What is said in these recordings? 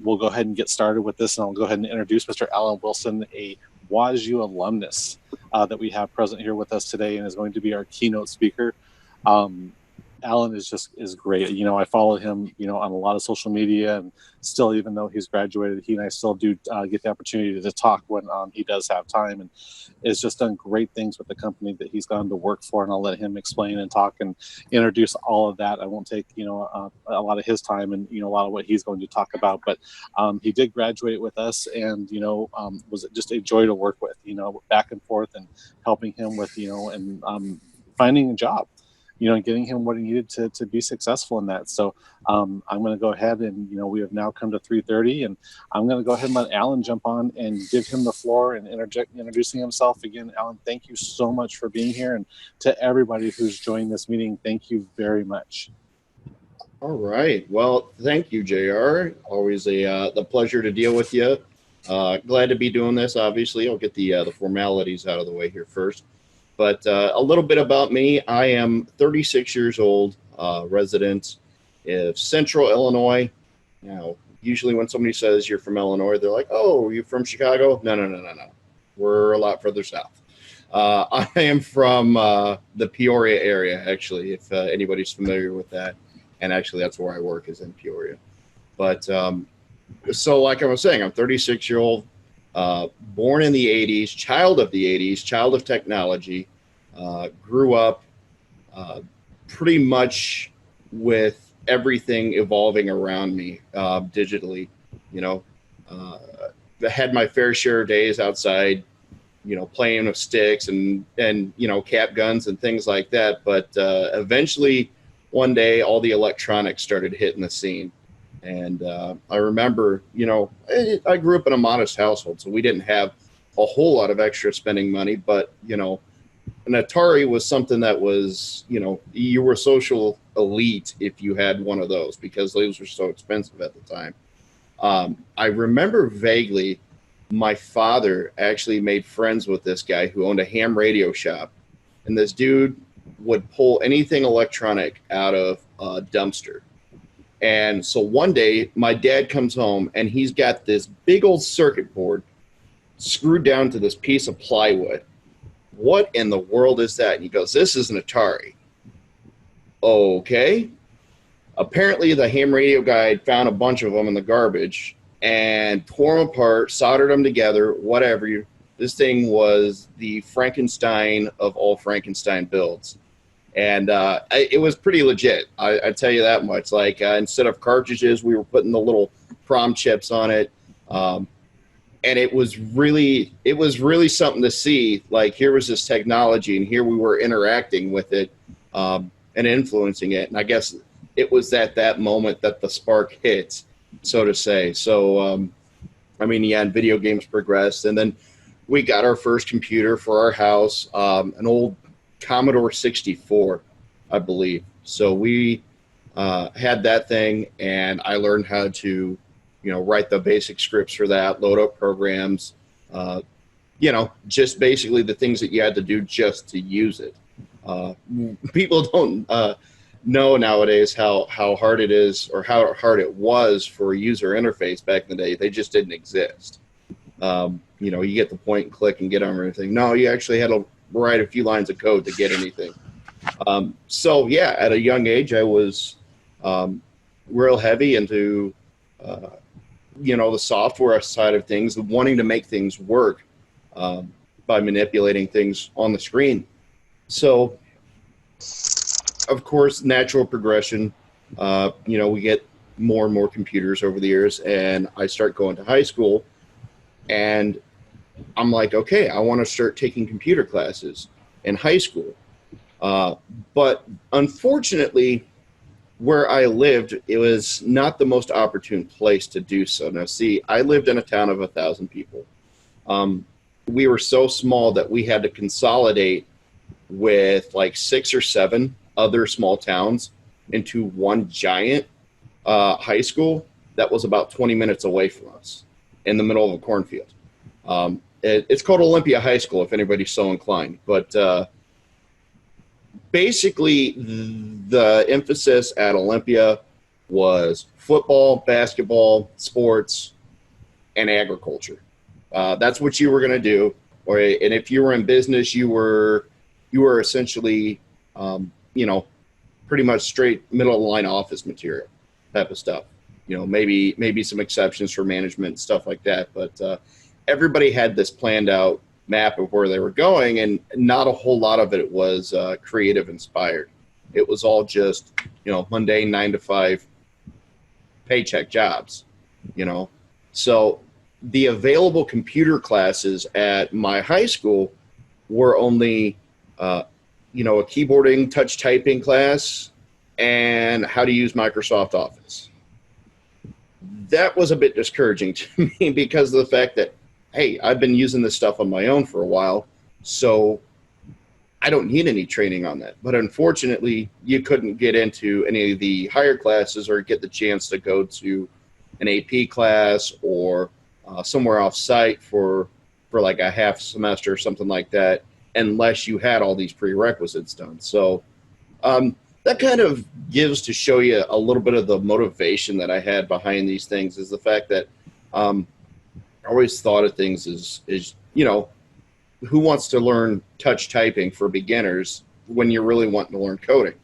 we'll go ahead and get started with this, and I'll go ahead and introduce Mr. Alan Wilson, a Woz U alumnus that we have present here with us today, and is going to be our keynote speaker. Alan is great. You know, I follow him, you know, on a lot of social media, and still, even though he's graduated, he and I still do get the opportunity to talk when he does have time, and has just done great things with the company that he's gone to work for. And I'll let him explain and talk and introduce all of that. I won't take, you know, a lot of his time and, you know, a lot of what he's going to talk about, but he did graduate with us, and, you know, was just a joy to work with, you know, back and forth, and helping him with, you know, and finding a job, you know, getting him what he needed to be successful in that. So I'm going to go ahead, and, you know, we have now come to 3:30, and I'm going to go ahead and let Alan jump on and give him the floor and introducing himself. Again, Alan, thank you so much for being here. And to everybody who's joined this meeting, thank you very much. All right. Well, thank you, JR. Always the pleasure to deal with you. Glad to be doing this. Obviously, I'll get the formalities out of the way here first. But a little bit about me. I am 36 years old, resident of Central Illinois. Now, usually when somebody says you're from Illinois, they're like, oh, you're from Chicago? No. We're a lot further south. I am from the Peoria area, actually, if anybody's familiar with that. And actually, that's where I work, is in Peoria. But so like I was saying, I'm 36-year-old. Born in the 80s, child of the 80s, child of technology, grew up pretty much with everything evolving around me digitally. You know, I had my fair share of days outside, you know, playing with sticks and you know, cap guns and things like that. But eventually, one day, all the electronics started hitting the scene. And I remember, you know, I grew up in a modest household, so we didn't have a whole lot of extra spending money. But, you know, an Atari was something that was, you know, you were social elite if you had one of those, because those were so expensive at the time. I remember vaguely my father actually made friends with this guy who owned a ham radio shop. And this dude would pull anything electronic out of a dumpster. And so one day, my dad comes home, and he's got this big old circuit board screwed down to this piece of plywood. What in the world is that? And he goes, this is an Atari. Okay. Apparently, the ham radio guy had found a bunch of them in the garbage and tore them apart, soldered them together, whatever. This thing was the Frankenstein of all Frankenstein builds. And it was pretty legit. I tell you that much. Like instead of cartridges, we were putting the little prom chips on it, and it was really something to see. Like, here was this technology, and here we were interacting with it and influencing it. And I guess it was at that moment that the spark hit, so to say. So, I mean, yeah, and video games progressed, and then we got our first computer for our house, an old Commodore 64, I believe. So we had that thing, and I learned how to, you know, write the basic scripts for that, load up programs, you know, just basically the things that you had to do just to use it. People don't know nowadays how hard it is, or how hard it was for a user interface back in the day. They just didn't exist. You know, you get the point and click and get on everything. No, you actually had to write a few lines of code to get anything. So yeah, at a young age, I was real heavy into, you know, the software side of things, wanting to make things work by manipulating things on the screen. So, of course, natural progression, you know, we get more and more computers over the years, and I start going to high school, and I'm like, okay, I want to start taking computer classes in high school. But unfortunately, where I lived, it was not the most opportune place to do so. Now, see, I lived in a town of 1,000 people. We were so small that we had to consolidate with like 6 or 7 other small towns into one giant high school that was about 20 minutes away from us in the middle of a cornfield. It's called Olympia High School, if anybody's so inclined. But basically, the emphasis at Olympia was football, basketball, sports, and agriculture. That's what you were going to do. And if you were in business, you were essentially, pretty much straight middle of the line office material type of stuff. Maybe some exceptions for management, stuff like that. But everybody had this planned out map of where they were going, and not a whole lot of it was creative inspired. It was all just, mundane 9-to-5 paycheck jobs, So the available computer classes at my high school were only, a keyboarding, touch typing class and how to use Microsoft Office. That was a bit discouraging to me because of the fact that, hey, I've been using this stuff on my own for a while, so I don't need any training on that. But unfortunately, you couldn't get into any of the higher classes or get the chance to go to an AP class or somewhere off site for like a half semester or something like that, unless you had all these prerequisites done. So that kind of gives to show you a little bit of the motivation that I had behind these things, is the fact that I always thought of things as who wants to learn touch typing for beginners when you're really wanting to learn coding?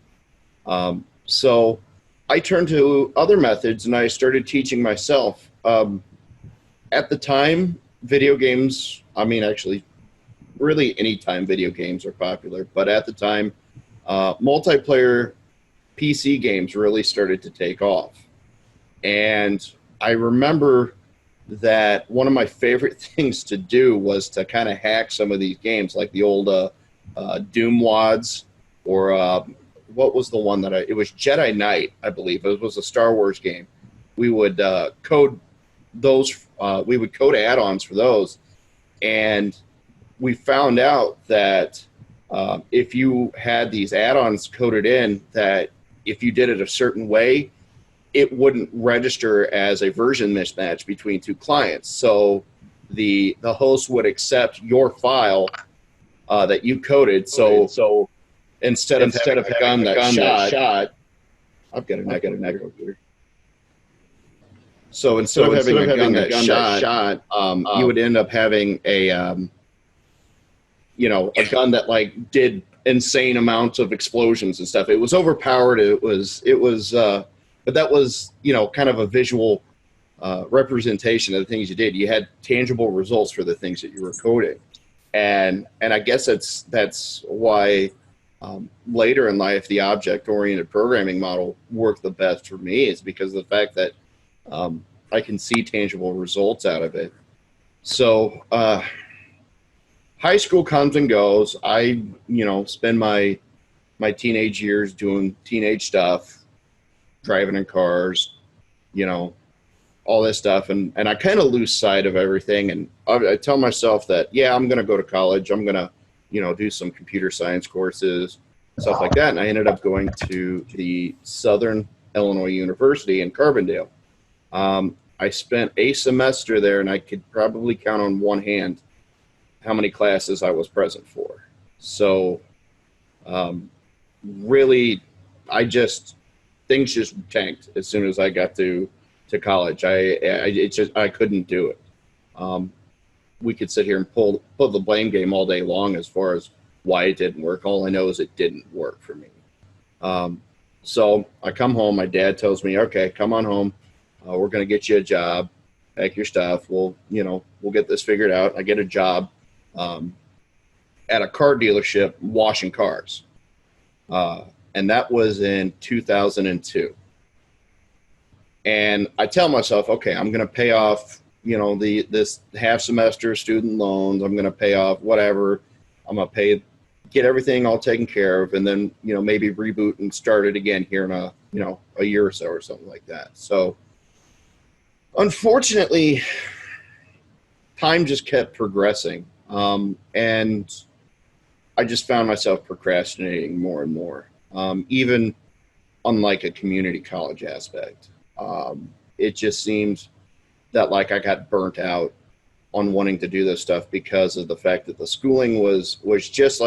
So I turned to other methods and I started teaching myself. At the time, video games, actually, really any time video games are popular, but at the time, multiplayer PC games really started to take off. And I remember that one of my favorite things to do was to kind of hack some of these games, like the old Doom WADs, or what was the one it was Jedi Knight, I believe. It was a Star Wars game. We would code those, we would code add-ons for those. And we found out that if you had these add-ons coded in, that if you did it a certain way, it wouldn't register as a version mismatch between two clients. So the host would accept your file that you coded. So instead of having a gun that shot, I've got an echo here. So instead of having a gun that shot, you would end up having a gun that did insane amounts of explosions and stuff. It was overpowered. It was but that was, kind of a visual representation of the things you did. You had tangible results for the things that you were coding. And I guess that's why later in life, the object-oriented programming model worked the best for me, is because of the fact that I can see tangible results out of it. So high school comes and goes. I, spend my teenage years doing teenage stuff, driving in cars, all this stuff. And I kind of lose sight of everything. And I tell myself that, yeah, I'm going to go to college. I'm going to, do some computer science courses, stuff like that. And I ended up going to the Southern Illinois University in Carbondale. I spent a semester there, and I could probably count on one hand how many classes I was present for. So really, things just tanked as soon as I got to college. I couldn't do it. We could sit here and pull the blame game all day long as far as why it didn't work. All I know is it didn't work for me. So I come home. My dad tells me, "Okay, come on home. We're going to get you a job. Pack your stuff. We'll get this figured out." I get a job at a car dealership washing cars. And that was in 2002. And I tell myself, okay, I'm going to pay off, this half semester student loans. I'm going to pay off whatever. I'm going to get everything all taken care of, and then, maybe reboot and start it again here in a year or so or something like that. So unfortunately, time just kept progressing. And I just found myself procrastinating more and more. Even on a community college aspect, it just seemed that I got burnt out on wanting to do this stuff because of the fact that the schooling was just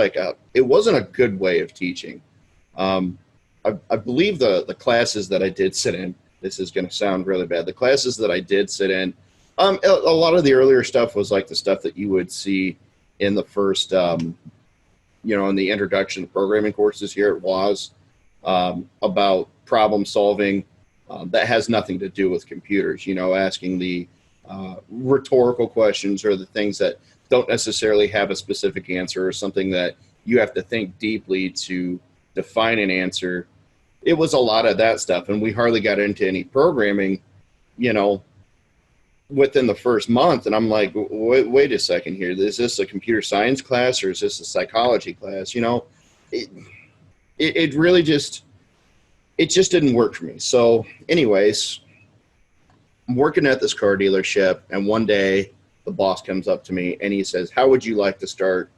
it wasn't a good way of teaching. I believe the classes that I did sit in, this is going to sound really bad. The classes that I did sit in, a lot of the earlier stuff was like the stuff that you would see in the first, in the introduction to programming courses here at Woz, about problem solving that has nothing to do with computers, asking the rhetorical questions or the things that don't necessarily have a specific answer or something that you have to think deeply to define an answer. It was a lot of that stuff, and we hardly got into any programming, within the first month. And I'm like, wait a second here. Is this a computer science class or is this a psychology class? It really just didn't work for me. So anyways, I'm working at this car dealership, and one day the boss comes up to me and he says, how would you like to start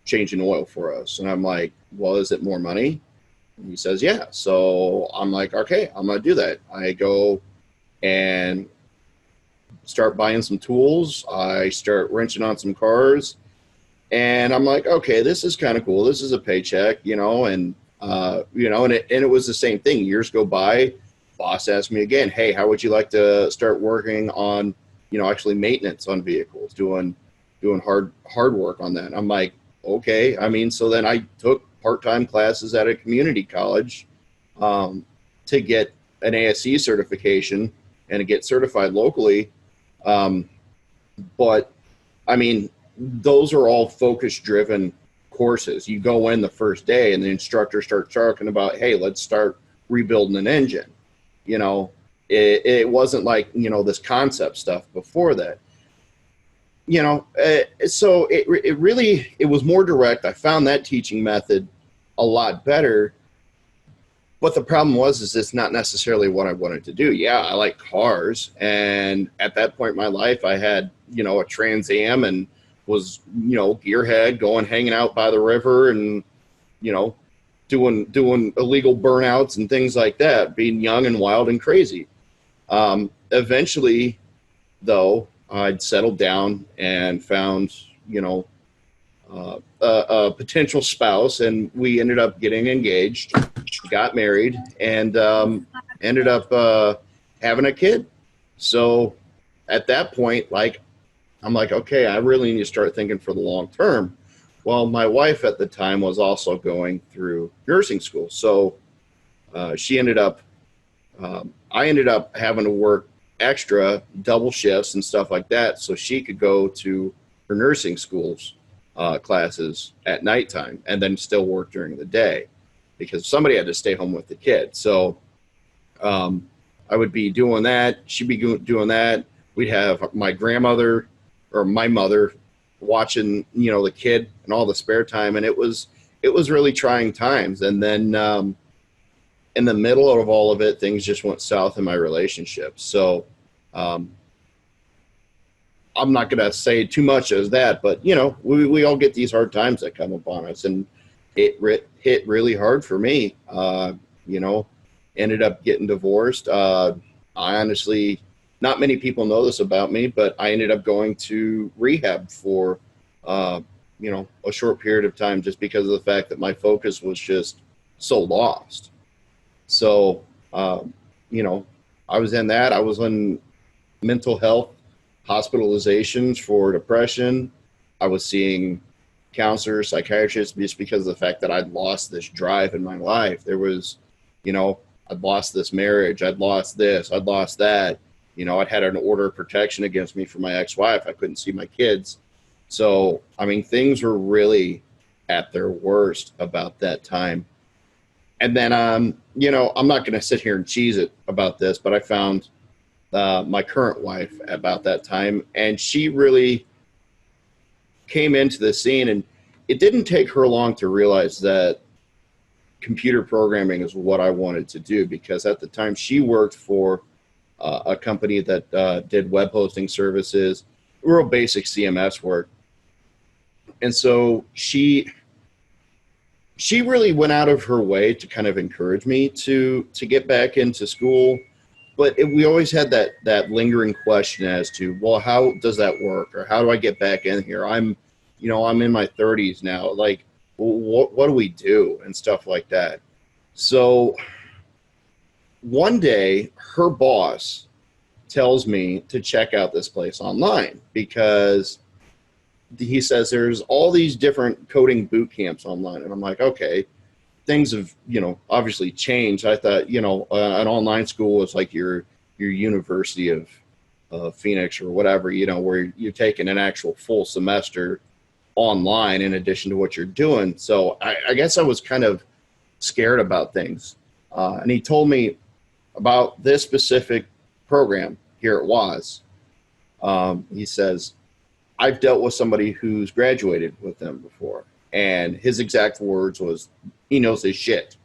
changing oil for us? And I'm like, well, is it more money? And he says, yeah. So I'm like, okay, I'm going to do that. I go and start buying some tools. I start wrenching on some cars, and I'm like, okay, this is kind of cool. This is a paycheck, and it was the same thing. Years go by. Boss asked me again, hey, how would you like to start working on, actually maintenance on vehicles, doing hard work on that? I'm like, okay. So then I took part-time classes at a community college to get an ASE certification and to get certified locally. But those are all focus-driven courses. You go in the first day and the instructor starts talking about, hey, let's start rebuilding an engine. It wasn't like, this concept stuff before that. So it was more direct. I found that teaching method a lot better. But the problem is it's not necessarily what I wanted to do. Yeah, I like cars. And at that point in my life, I had, a Trans Am and was, gearhead, hanging out by the river and, doing illegal burnouts and things like that, being young and wild and crazy. Eventually, though, I'd settled down and found, a potential spouse, and we ended up getting engaged, got married, and ended up having a kid. So at that point, I'm like, okay, I really need to start thinking for the long term. Well, my wife at the time was also going through nursing school. So she ended up, I ended up having to work extra double shifts and stuff like that so she could go to her nursing school's classes at nighttime and then still work during the day because somebody had to stay home with the kid. So I would be doing that. She'd be doing that. We'd have my grandmother or my mother watching, the kid and all the spare time. And it was really trying times. And then in the middle of all of it, things just went south in my relationship. So I'm not going to say too much as that, but we all get these hard times that come upon us, and it hit really hard for me. Ended up getting divorced. I honestly, not many people know this about me, but I ended up going to rehab for, a short period of time just because of the fact that my focus was just so lost. So, I was in that. I was in mental health hospitalizations for depression. I was seeing counselors, psychiatrists, just because of the fact that I'd lost this drive in my life. There was, I'd lost this marriage. I'd lost this. I'd lost that. I'd had an order of protection against me from my ex-wife. I couldn't see my kids. So, things were really at their worst about that time. And then, I'm not going to sit here and cheese it about this, but I found my current wife about that time, and she really came into the scene, and it didn't take her long to realize that computer programming is what I wanted to do, because at the time she worked for a company that did web hosting services, real basic CMS work. And so she really went out of her way to kind of encourage me to get back into school. But we always had that lingering question as to, well, how does that work? Or how do I get back in here? I'm in my 30s now. Like, what do we do? And stuff like that. So one day, her boss tells me to check out this place online because he says there's all these different coding boot camps online. And I'm like, okay, things have, obviously changed. I thought, an online school is like your University of Phoenix or whatever, where you're taking an actual full semester online in addition to what you're doing. So I guess I was kind of scared about things. And he told me about this specific program here at Woz. He says, I've dealt with somebody who's graduated with them before. And his exact words was, he knows his shit.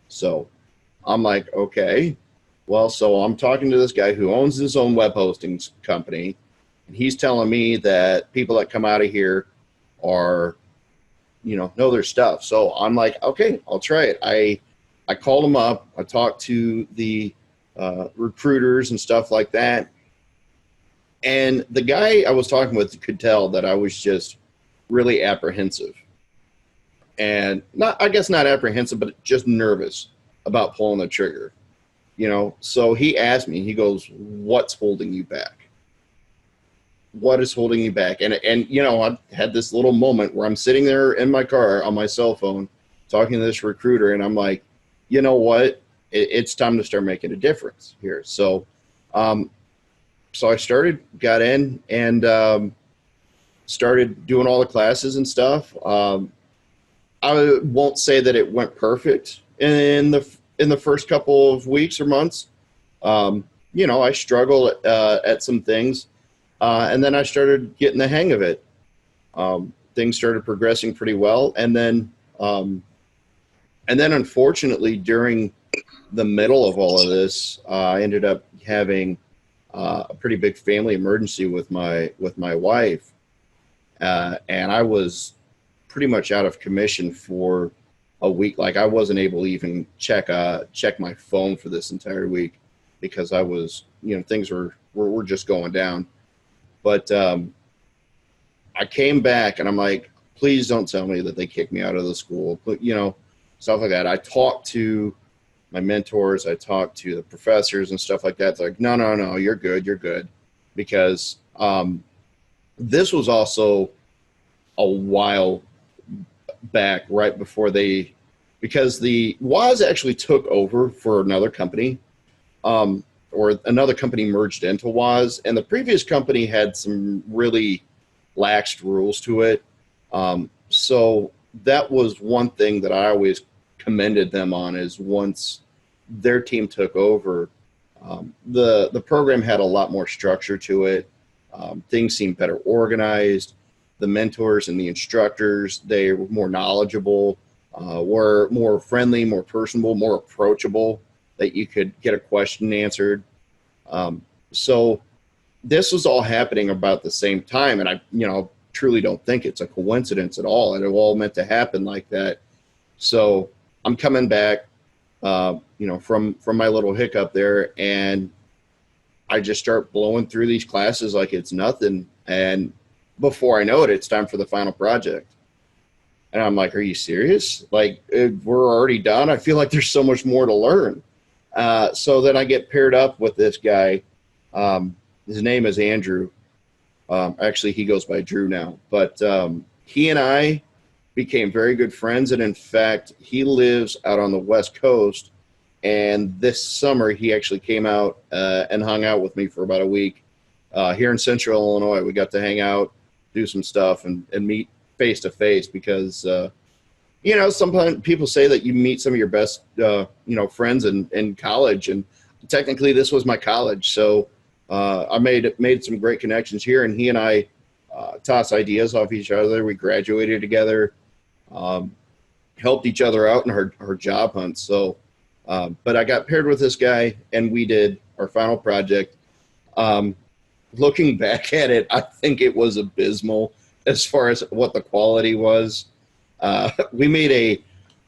So I'm like, okay. Well, so I'm talking to this guy who owns his own web hosting company. And he's telling me that people that come out of here are, know their stuff. So I'm like, okay, I'll try it. I called him up. I talked to the recruiters and stuff like that. And the guy I was talking with could tell that I was just really apprehensive. And I guess not apprehensive, but just nervous about pulling the trigger. So he asked me, he goes, what's holding you back? What is holding you back? And I had this little moment where I'm sitting there in my car on my cell phone talking to this recruiter, and I'm like, you know what? It's time to start making a difference here. So I got in and started doing all the classes and stuff. I won't say that it went perfect in the first couple of weeks or months. I struggled at some things, and then I started getting the hang of it. Things started progressing pretty well, and then unfortunately during the middle of all of this, I ended up having a pretty big family emergency with my wife, and I was pretty much out of commission for a week. Like I wasn't able to even check my phone for this entire week because I was, things were just going down. But I came back and I'm like, please don't tell me that they kicked me out of the school, but stuff like that. I talked to my mentors, I talked to the professors and stuff like that. It's like, no, you're good. Because this was also a while back, right before because the Woz actually took over for another company, or another company merged into Woz, and the previous company had some really laxed rules to it. So that was one thing that I always commended them on, is once their team took over, the program had a lot more structure to it. Things seemed better organized. The mentors and the instructors, they were more knowledgeable, were more friendly, more personable, more approachable, that you could get a question answered. So this was all happening about the same time, and I truly don't think it's a coincidence at all. It all meant to happen like that. So I'm coming back, from my little hiccup there, and I just start blowing through these classes like it's nothing. And before I know it, it's time for the final project. And I'm like, are you serious? Like, we're already done? I feel like there's so much more to learn. So then I get paired up with this guy. His name is Andrew. Actually, he goes by Drew now. But he and I became very good friends. And in fact, he lives out on the West Coast. And this summer, he actually came out and hung out with me for about a week here in Central Illinois. We got to hang out, do some stuff, and meet face to face, because sometimes people say that you meet some of your best friends in college, and technically this was my college. So I made some great connections here, and he and I tossed ideas off each other. We graduated together, helped each other out in our job hunts. So but I got paired with this guy, and we did our final project. Looking back at it, I think it was abysmal as far as what the quality was. We made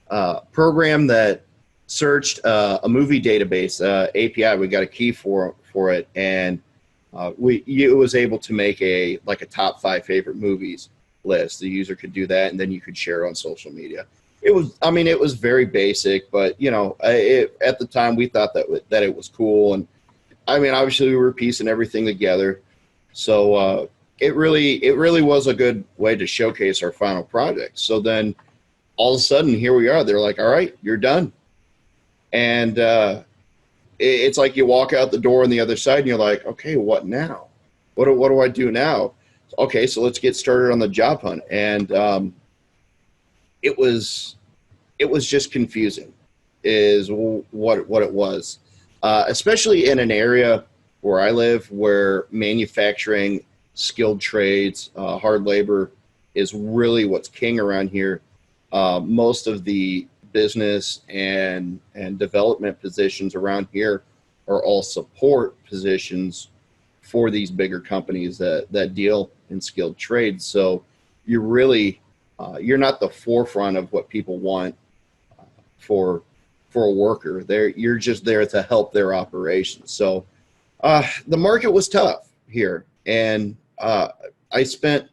a program that searched a movie database API. We got a key for it, and it was able to make a top 5 favorite movies list. The user could do that, and then you could share it on social media. It was, I mean, it was very basic, but at the time we thought that it was cool. And I mean, obviously we were piecing everything together. So it really was a good way to showcase our final project. So then all of a sudden here we are. They're like, all right, you're done. And it's like you walk out the door on the other side and you're like, okay, what now? What do I do now? Okay, so let's get started on the job hunt. And it was just confusing is what it was, especially in an area where I live, where manufacturing, skilled trades, hard labor is really what's king around here. Most of the business and development positions around here are all support positions for these bigger companies that deal in skilled trades. So you're really you're not the forefront of what people want for a worker. You're just there to help their operations. So the market was tough here, and I spent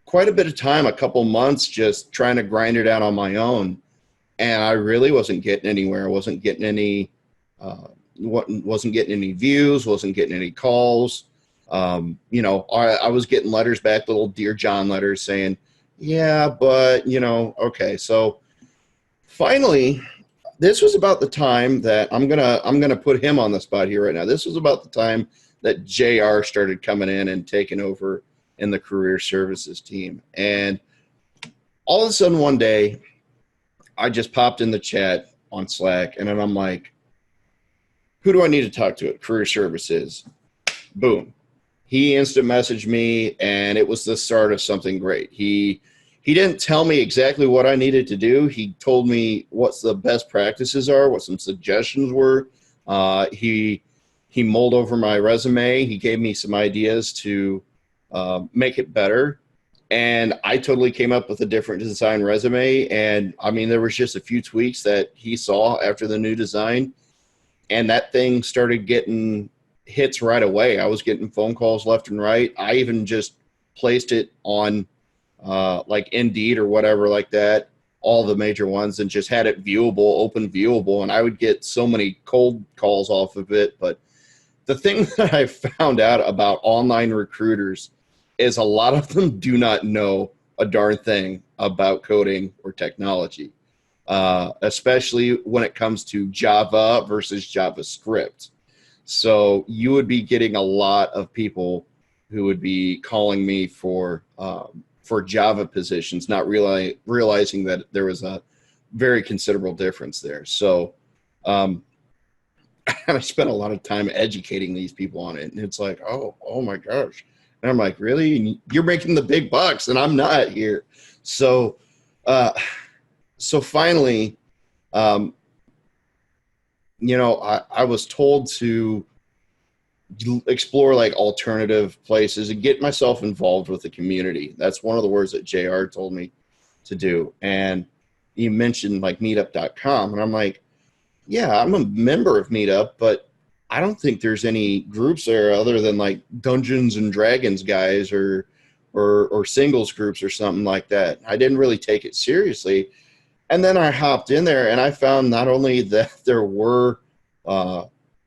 quite a bit of time, a couple months, just trying to grind it out on my own, and I really wasn't getting anywhere. I wasn't getting any wasn't getting any views, wasn't getting any calls. I was getting letters back, little Dear John letters saying, yeah, but okay. So finally, this was about the time that I'm gonna put him on the spot here right now. This was about the time that JR started coming in and taking over in the career services team. And all of a sudden one day, I just popped in the chat on Slack, and then I'm like, who do I need to talk to at career services? Boom. He instant messaged me, and it was the start of something great. He didn't tell me exactly what I needed to do. He told me what the best practices are, what some suggestions were. He mulled over my resume. He gave me some ideas to make it better. And I totally came up with a different design resume. And I mean, there was just a few tweaks that he saw after the new design, and that thing started getting hits right away. I was getting phone calls left and right. I even just placed it on like Indeed or whatever like that, all the major ones, and just had it viewable, open viewable. And I would get so many cold calls off of it. But the thing that I found out about online recruiters is a lot of them do not know a darn thing about coding or technology, especially when it comes to Java versus JavaScript. So you would be getting a lot of people who would be calling me for Java positions, not realizing that there was a very considerable difference there. So I spent a lot of time educating these people on it, and it's like, oh my gosh. And I'm like, really? You're making the big bucks, and I'm not here. So finally, I was told to explore like alternative places and get myself involved with the community. That's one of the words that JR told me to do. And he mentioned like meetup.com. And I'm like, yeah, I'm a member of Meetup, but I don't think there's any groups there other than like Dungeons and Dragons guys or singles groups or something like that. I didn't really take it seriously. And then I hopped in there, and I found not only that there were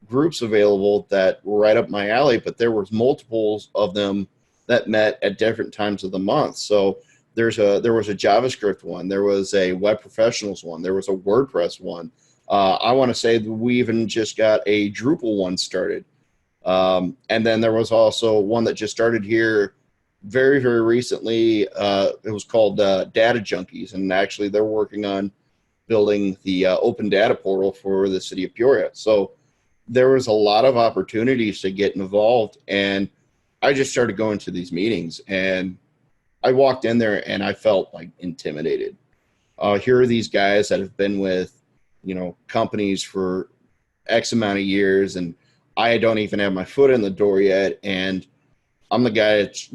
groups available that were right up my alley, but there was multiples of them that met at different times of the month. So there was a JavaScript one, there was a web professionals one, there was a WordPress one. I want to say we even just got a Drupal one started. And then there was also one that just started here very, very recently. It was called Data Junkies, and actually they're working on building the open data portal for the city of Peoria. So there was a lot of opportunities to get involved, and I just started going to these meetings, and I walked in there and I felt like intimidated. Here are these guys that have been with companies for X amount of years, and I don't even have my foot in the door yet. And I'm the guy that's,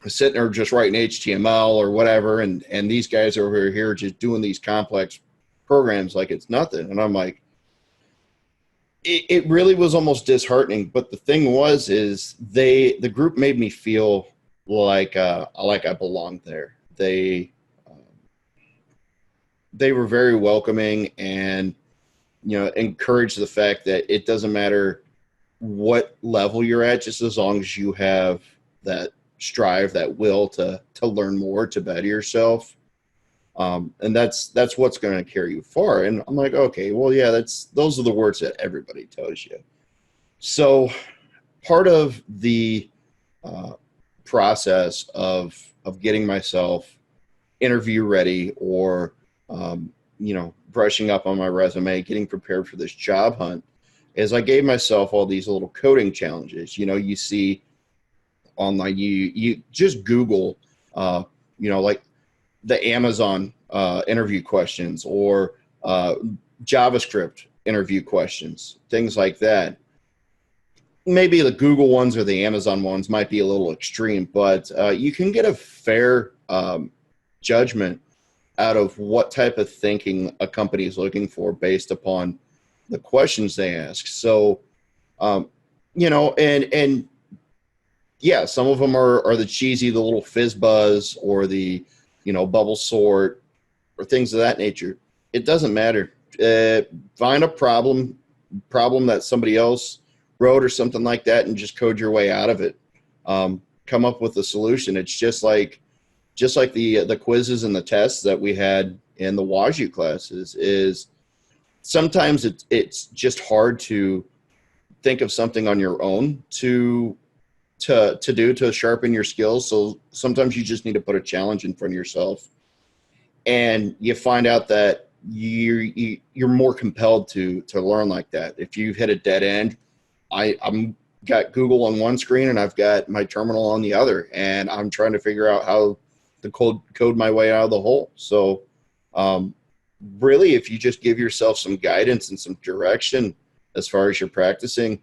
sitting there just writing HTML or whatever. And these guys over here just doing these complex programs like it's nothing. And I'm like, it really was almost disheartening. But the thing is the group made me feel like I belonged there. they were very welcoming and, encouraged the fact that it doesn't matter what level you're at, just as long as you have that strive, that will to learn more, to better yourself. And that's what's going to carry you far. And I'm like, okay, well, yeah, those are the words that everybody tells you. So part of the process of getting myself interview ready, or brushing up on my resume, getting prepared for this job hunt, is I gave myself all these little coding challenges. You see online, you just Google, like the Amazon interview questions, or JavaScript interview questions, things like that. Maybe the Google ones or the Amazon ones might be a little extreme, but you can get a fair judgment out of what type of thinking a company is looking for based upon the questions they ask. So, and yeah, some of them are the cheesy, the little fizz buzz, or the, bubble sort, or things of that nature. It doesn't matter. Find a problem that somebody else wrote or something like that, and just code your way out of it. Come up with a solution. It's just like the quizzes and the tests that we had in the Woz U classes. Is sometimes it's just hard to think of something on your own to sharpen your skills. So sometimes you just need to put a challenge in front of yourself, and you find out that you're more compelled to learn like that. If you hit a dead end, I'm got Google on one screen and I've got my terminal on the other, and I'm trying to figure out how to code my way out of the hole. So really, if you just give yourself some guidance and some direction as far as you're practicing,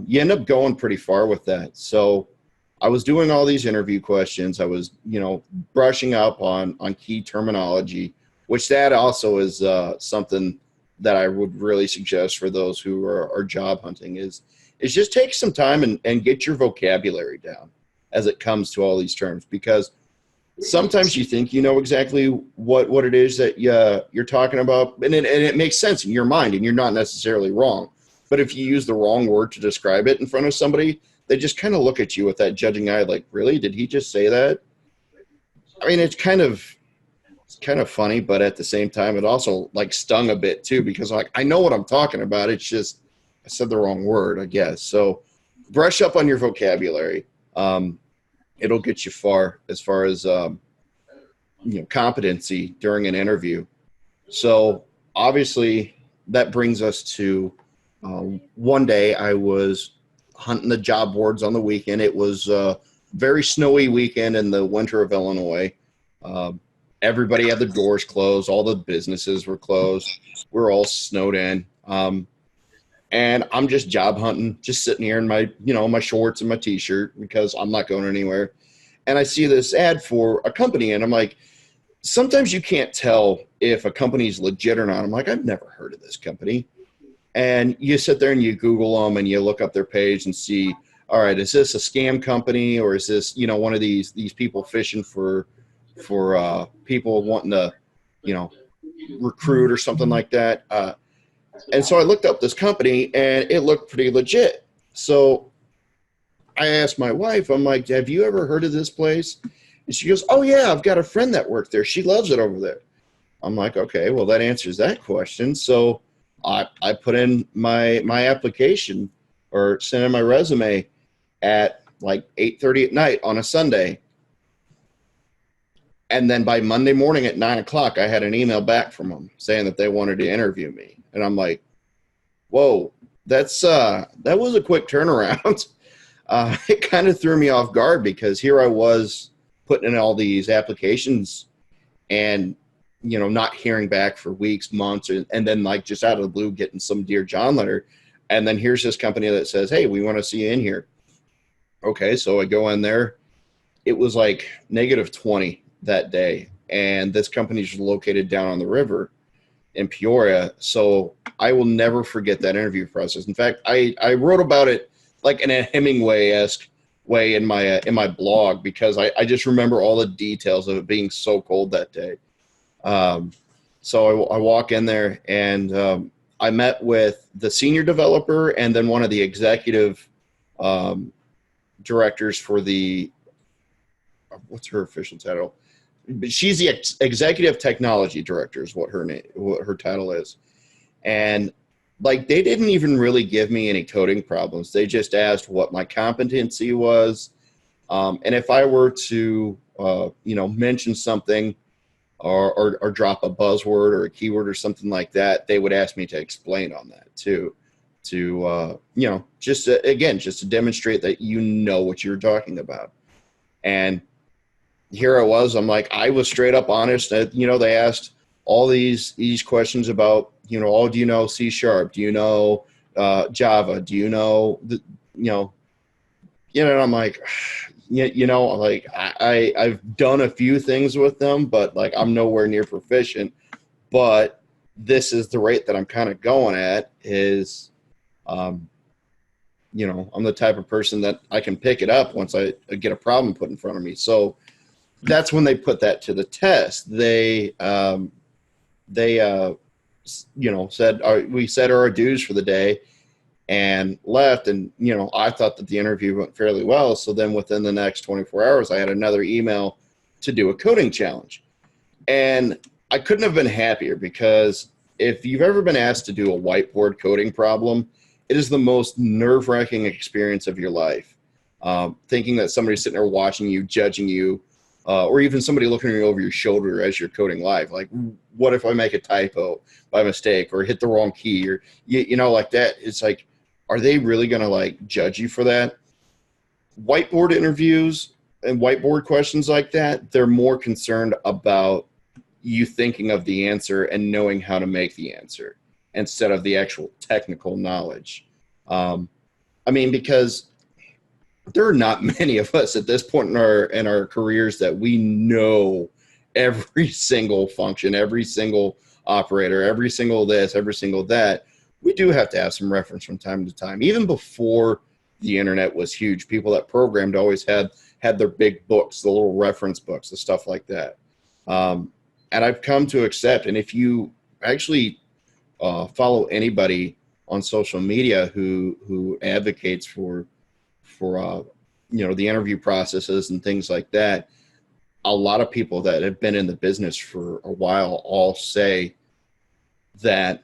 you end up going pretty far with that. So I was doing all these interview questions. I was, brushing up on key terminology, which that also is something that I would really suggest for those who are job hunting, is just take some time and get your vocabulary down as it comes to all these terms, because sometimes you think you know exactly what it is that you're talking about, and it makes sense in your mind, and you're not necessarily wrong. But if you use the wrong word to describe it in front of somebody, they just kind of look at you with that judging eye, like, really? Did he just say that? I mean, it's kind of funny, but at the same time, it also like stung a bit too, because like, I know what I'm talking about. It's just I said the wrong word, I guess. So brush up on your vocabulary. It'll get you far as competency during an interview. So obviously that brings us to one day I was hunting the job boards on the weekend. It was a very snowy weekend in the winter of Illinois. Everybody had the doors closed. All the businesses were closed. We're all snowed in. And I'm just job hunting, just sitting here in my, my shorts and my t-shirt, because I'm not going anywhere. And I see this ad for a company, and I'm like, sometimes you can't tell if a company's legit or not. I'm like, I've never heard of this company. And you sit there and you Google them and you look up their page and see, all right, is this a scam company, or is this, one of these people fishing for people wanting to, recruit or something like that. And so I looked up this company and it looked pretty legit. So I asked my wife, I'm like, have you ever heard of this place? And she goes, oh yeah, I've got a friend that worked there. She loves it over there. I'm like, okay, well that answers that question. So I put in my application, or sent in my resume at like 8:30 at night on a Sunday. And then by Monday morning at 9:00, I had an email back from them saying that they wanted to interview me. And I'm like, whoa, that was a quick turnaround. It kind of threw me off guard, because here I was putting in all these applications and, not hearing back for weeks, months, and then like just out of the blue getting some Dear John letter. And then here's this company that says, hey, we want to see you in here. Okay, so I go in there. It was like -20 that day. And this company is located down on the river in Peoria. So I will never forget that interview process. In fact, I wrote about it like in a Hemingway-esque way in my blog, because I just remember all the details of it being so cold that day. So I walk in there, and I met with the senior developer and then one of the executive directors for the, what's her official title? She's the executive technology director is what her title is. And like, they didn't even really give me any coding problems. They just asked what my competency was. And if I were to, mention something or drop a buzzword or a keyword or something like that, they would ask me to explain on that too. Just to demonstrate that you know what you're talking about. And here I was, I was straight up honest. They asked all these questions about, do you know C#? Do you know Java? Do you know, and I'm like, I've done a few things with them, but like, I'm nowhere near proficient. But this is the rate that I'm kind of going at is, I'm the type of person that I can pick it up once I get a problem put in front of me. So that's when they put that to the test. They said, we said our dues for the day and left. And, I thought that the interview went fairly well. So then within the next 24 hours, I had another email to do a coding challenge. And I couldn't have been happier, because if you've ever been asked to do a whiteboard coding problem, it is the most nerve-wracking experience of your life. Thinking that somebody's sitting there watching you, judging you, or even somebody looking over your shoulder as you're coding live. Like, what if I make a typo by mistake or hit the wrong key, or, like that? It's like, are they really going to like judge you for that? Whiteboard interviews and whiteboard questions like that, they're more concerned about you thinking of the answer and knowing how to make the answer instead of the actual technical knowledge. Because there are not many of us at this point in our careers that we know every single function, every single operator, every single this, every single that. We do have to have some reference from time to time. Even before the internet was huge, people that programmed always had their big books, the little reference books, the stuff like that. And I've come to accept, and if you actually follow anybody on social media who advocates for the interview processes and things like that, a lot of people that have been in the business for a while all say that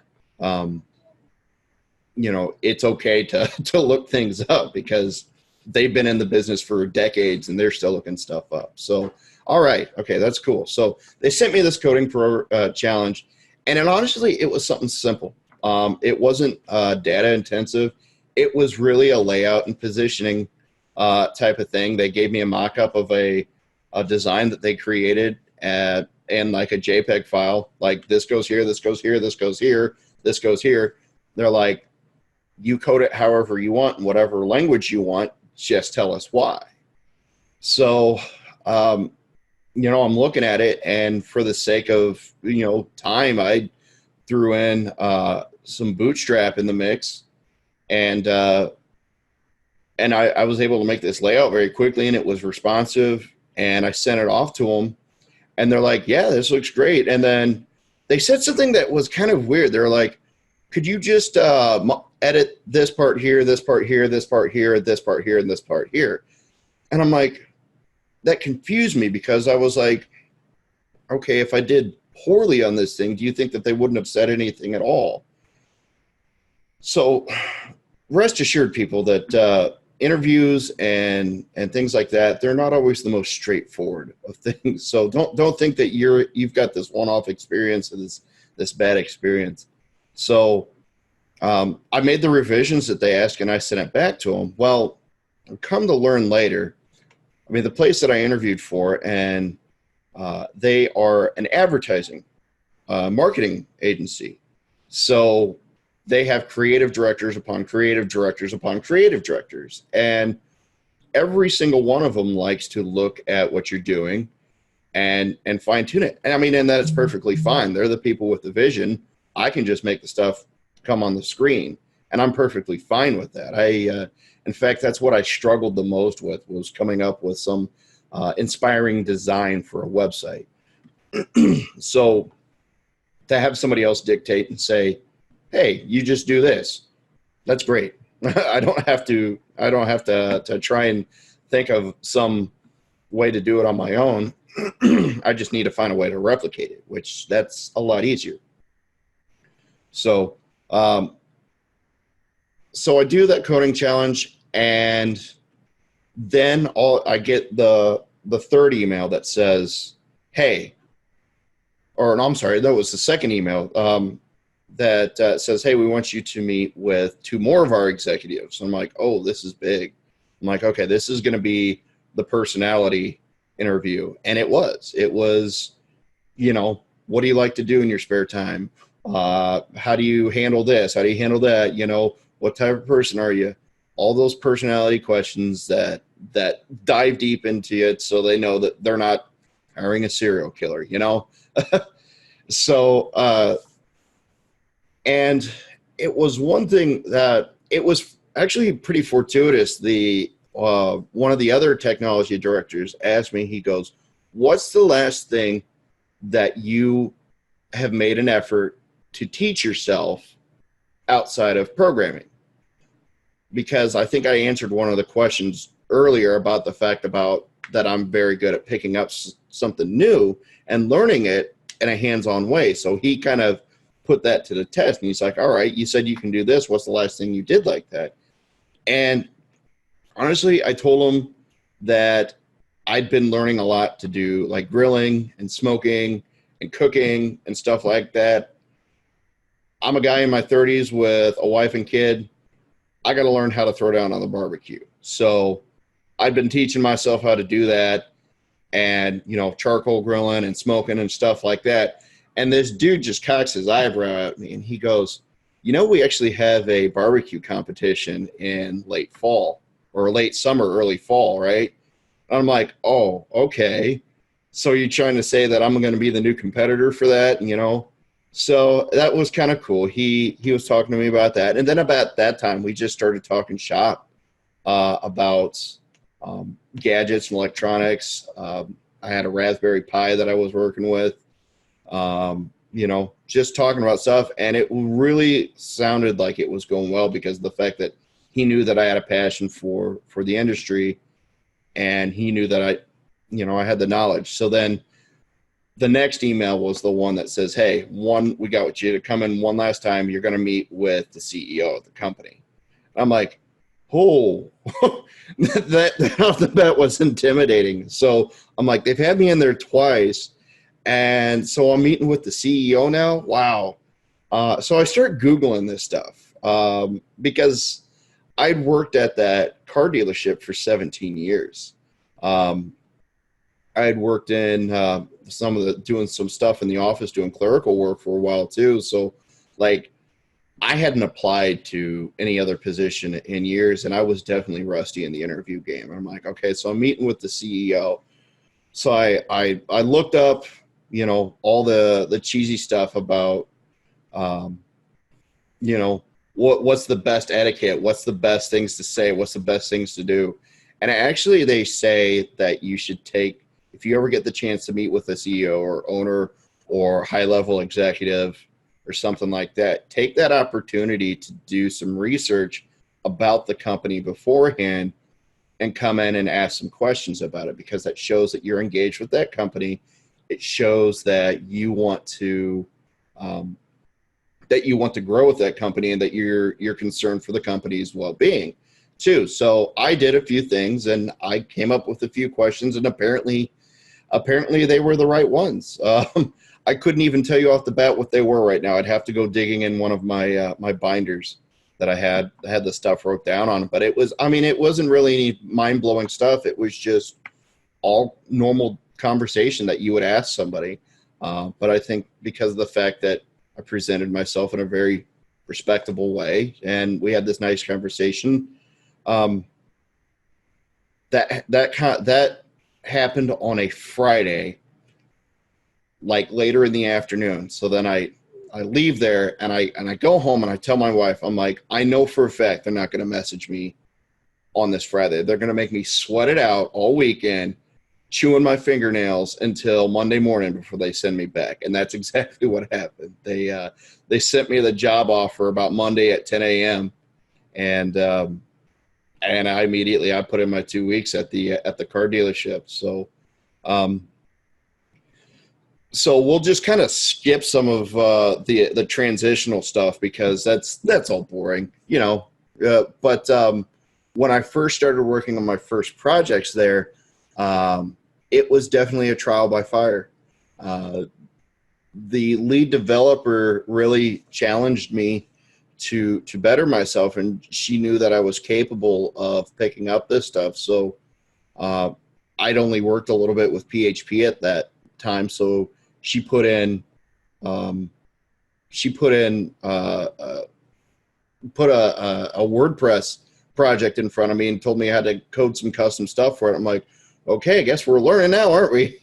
it's okay to look things up, because they've been in the business for decades and they're still looking stuff up. So, all right, okay, that's cool. So they sent me this coding challenge, and honestly, it was something simple. It wasn't data intensive. It was really a layout and positioning type of thing. They gave me a mock-up of a design that they created and like a JPEG file. Like, this goes here, this goes here, this goes here, this goes here. They're like, you code it however you want in whatever language you want. Just tell us why. So, I'm looking at it, and for the sake of, time, I threw in some Bootstrap in the mix, and I was able to make this layout very quickly, and it was responsive, and I sent it off to them, and they're like, yeah, this looks great. And then they said something that was kind of weird. They're like, could you just edit this part here, this part here, this part here, this part here, and this part here? And I'm like, that confused me, because I was like, okay, if I did poorly on this thing, do you think that they wouldn't have said anything at all? So rest assured, people, that interviews and things like that, they're not always the most straightforward of things. So don't think that you've got this one-off experience or this bad experience. So I made the revisions that they asked, and I sent it back to them. Well, come to learn later, the place that I interviewed for, and they are an advertising marketing agency. So they have creative directors upon creative directors upon creative directors. And every single one of them likes to look at what you're doing and fine tune it. And that it's perfectly fine. They're the people with the vision. I can just make the stuff come on the screen, and I'm perfectly fine with that. In fact, that's what I struggled the most with, was coming up with some inspiring design for a website. So to have somebody else dictate and say, hey, you just do this. That's great. I don't have to try and think of some way to do it on my own. I just need to find a way to replicate it, which that's a lot easier. So, so I do that coding challenge, and then I get the third email that says, hey, or no, I'm sorry, that was the second email that says, hey, we want you to meet with 2 more of our executives. I'm like, oh, this is big. I'm like, okay, this is going to be the personality interview. And it was, what do you like to do in your spare time? How do you handle this? How do you handle that? What type of person are you? All those personality questions that dive deep into it, so they know that they're not hiring a serial killer, So, and it was one thing that it was actually pretty fortuitous. One of the other technology directors asked me, he goes, what's the last thing that you have made an effort to teach yourself outside of programming? Because I think I answered one of the questions earlier about the fact about that I'm very good at picking up something new and learning it in a hands-on way. So he kind of put that to the test, and he's like, all right, you said you can do this. What's the last thing you did like that? And honestly, I told him that I'd been learning a lot to do like grilling and smoking and cooking and stuff like that. I'm a guy in my 30s with a wife and kid. I got to learn how to throw down on the barbecue. So I've been teaching myself how to do that, and, charcoal grilling and smoking and stuff like that. And this dude just cocks his eyebrow at me, and he goes, we actually have a barbecue competition in late fall or late summer, early fall, right? And I'm like, oh, okay. So you're trying to say that I'm going to be the new competitor for that, So that was kind of cool. He was talking to me about that. And then about that time, we just started talking shop about gadgets and electronics. I had a Raspberry Pi that I was working with. Just talking about stuff, and it really sounded like it was going well because of the fact that he knew that I had a passion for the industry, and he knew that I had the knowledge. So then the next email was the one that says, hey, we got you to come in one last time. You're going to meet with the CEO of the company. I'm like, oh, that off the bat was intimidating. So I'm like, they've had me in there twice. And so I'm meeting with the CEO now. Wow. So I start Googling this stuff because I'd worked at that car dealership for 17 years. I had worked in doing some stuff in the office, doing clerical work for a while too. So like I hadn't applied to any other position in years, and I was definitely rusty in the interview game. I'm like, okay, so I'm meeting with the CEO. So I looked up, all the cheesy stuff about, what's the best etiquette, what's the best things to say, what's the best things to do. And actually they say that you should take, if you ever get the chance to meet with a CEO or owner or high-level executive or something like that, take that opportunity to do some research about the company beforehand and come in and ask some questions about it, because that shows that you're engaged with that company. It shows that you want to grow with that company, and that you're concerned for the company's well-being too. So I did a few things, and I came up with a few questions, and apparently they were the right ones. I couldn't even tell you off the bat what they were right now. I'd have to go digging in one of my my binders that I had the stuff wrote down on. But it wasn't really any mind-blowing stuff. It was just all normal conversation that you would ask somebody. But I think because of the fact that I presented myself in a very respectable way, and we had this nice conversation, that happened on a Friday, like later in the afternoon. So then I leave there, and I go home, and I tell my wife, I'm like, I know for a fact they're not going to message me on this Friday. They're going to make me sweat it out all weekend chewing my fingernails until Monday morning before they send me back. And that's exactly what happened. They sent me the job offer about Monday at 10 a.m. And I put in my 2 weeks at the car dealership. So we'll just kind of skip some of the transitional stuff because that's all boring, you know. But when I first started working on my first projects there, it was definitely a trial by fire. The lead developer really challenged me to better myself, and she knew that I was capable of picking up this stuff. So I'd only worked a little bit with PHP at that time, so she put in a WordPress project in front of me and told me I had to code some custom stuff for it. I'm like, okay, I guess we're learning now, aren't we?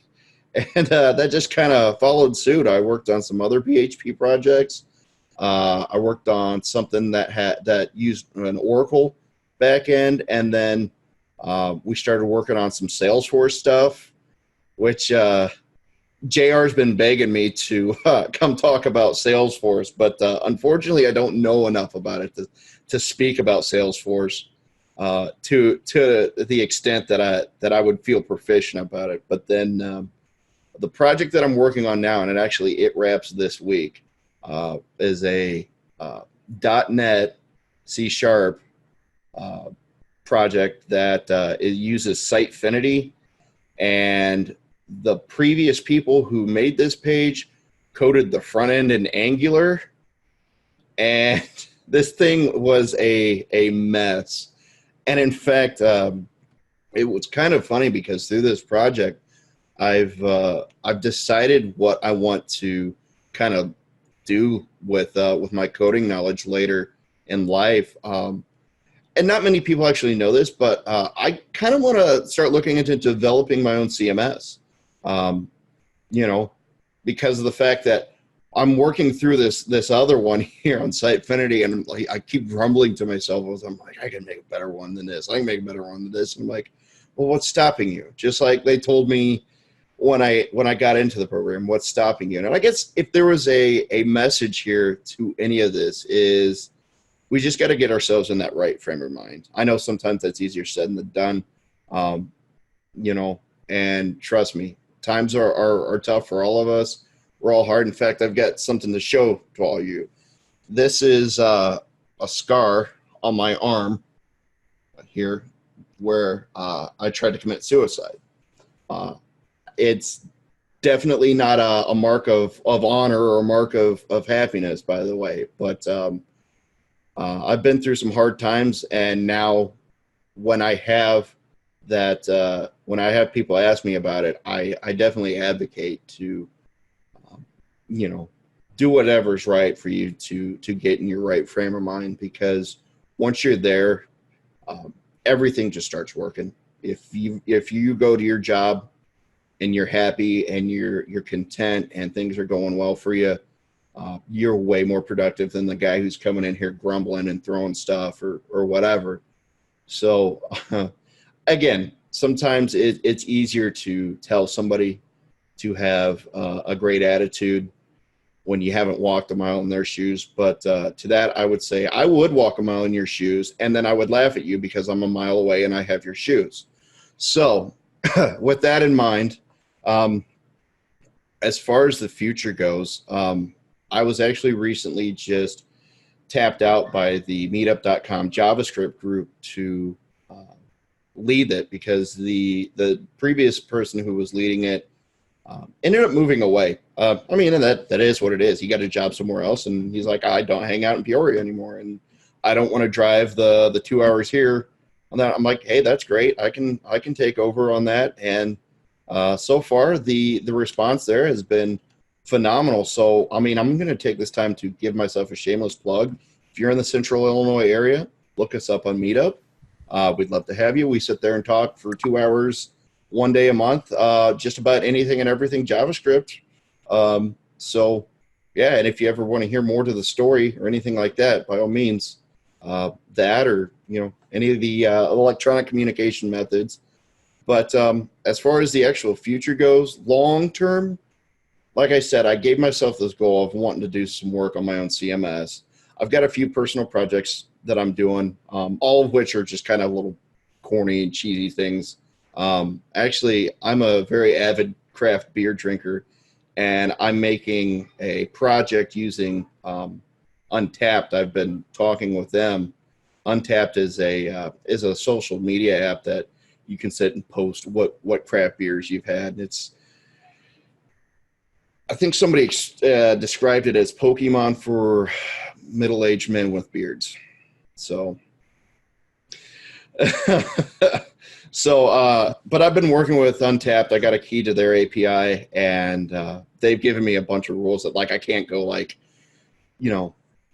And that just kind of followed suit. I worked on some other PHP projects. I worked on something that used an Oracle backend, and then we started working on some Salesforce stuff, which JR's been begging me to come talk about Salesforce, but unfortunately, I don't know enough about it to speak about Salesforce to the extent that I would feel proficient about it. But then the project that I'm working on now, and it wraps this week, is a .NET C# project that it uses Sitefinity, and the previous people who made this page coded the front end in Angular, and this thing was a mess. And in fact, it was kind of funny because through this project, I've decided what I want to kind of do with my coding knowledge later in life. And not many people actually know this, but I kind of want to start looking into developing my own CMS. Because of the fact that I'm working through this other one here on Sitefinity, and I keep grumbling to myself as I'm like, I can make a better one than this. I can make a better one than this. And I'm like, well, what's stopping you? Just like they told me when I got into the program, what's stopping you? And I guess if there was a message here to any of this is we just got to get ourselves in that right frame of mind. I know sometimes that's easier said than done, and trust me, times are tough for all of us. We're all hard. In fact, I've got something to show to all you. This is a scar on my arm here where I tried to commit suicide. It's definitely not a mark of honor or a mark of happiness, by the way. But I've been through some hard times, and now when I have people ask me about it, I definitely advocate to, do whatever's right for you to get in your right frame of mind, because once you're there, everything just starts working. If you go to your job and you're happy and you're content and things are going well for you, you're way more productive than the guy who's coming in here grumbling and throwing stuff or whatever. So again, sometimes it's easier to tell somebody to have a great attitude when you haven't walked a mile in their shoes. But to that, I would say I would walk a mile in your shoes, and then I would laugh at you because I'm a mile away and I have your shoes. So with that in mind, as far as the future goes, I was actually recently just tapped out by the meetup.com JavaScript group to lead it, because the previous person who was leading it ended up moving away. And that is what it is. He got a job somewhere else, and he's like, I don't hang out in Peoria anymore, and I don't want to drive the 2 hours here. And then I'm like, hey, that's great. I can take over on that. And so far, the response there has been phenomenal. So, I'm going to take this time to give myself a shameless plug. If you're in the Central Illinois area, look us up on Meetup. We'd love to have you. We sit there and talk for 2 hours, 1 day a month, just about anything and everything JavaScript. So, yeah, and if you ever want to hear more to the story or anything like that, by all means, that or, any of the electronic communication methods, But as far as the actual future goes, long term, like I said, I gave myself this goal of wanting to do some work on my own CMS. I've got a few personal projects that I'm doing, all of which are just kind of little corny and cheesy things. Actually, I'm a very avid craft beer drinker, and I'm making a project using Untapped. I've been talking with them. Untapped is a social media app that you can sit and post what craft beers you've had. I think somebody described it as Pokemon for middle-aged men with beards. So, but I've been working with Untapped. I got a key to their API, and they've given me a bunch of rules that like I can't go like,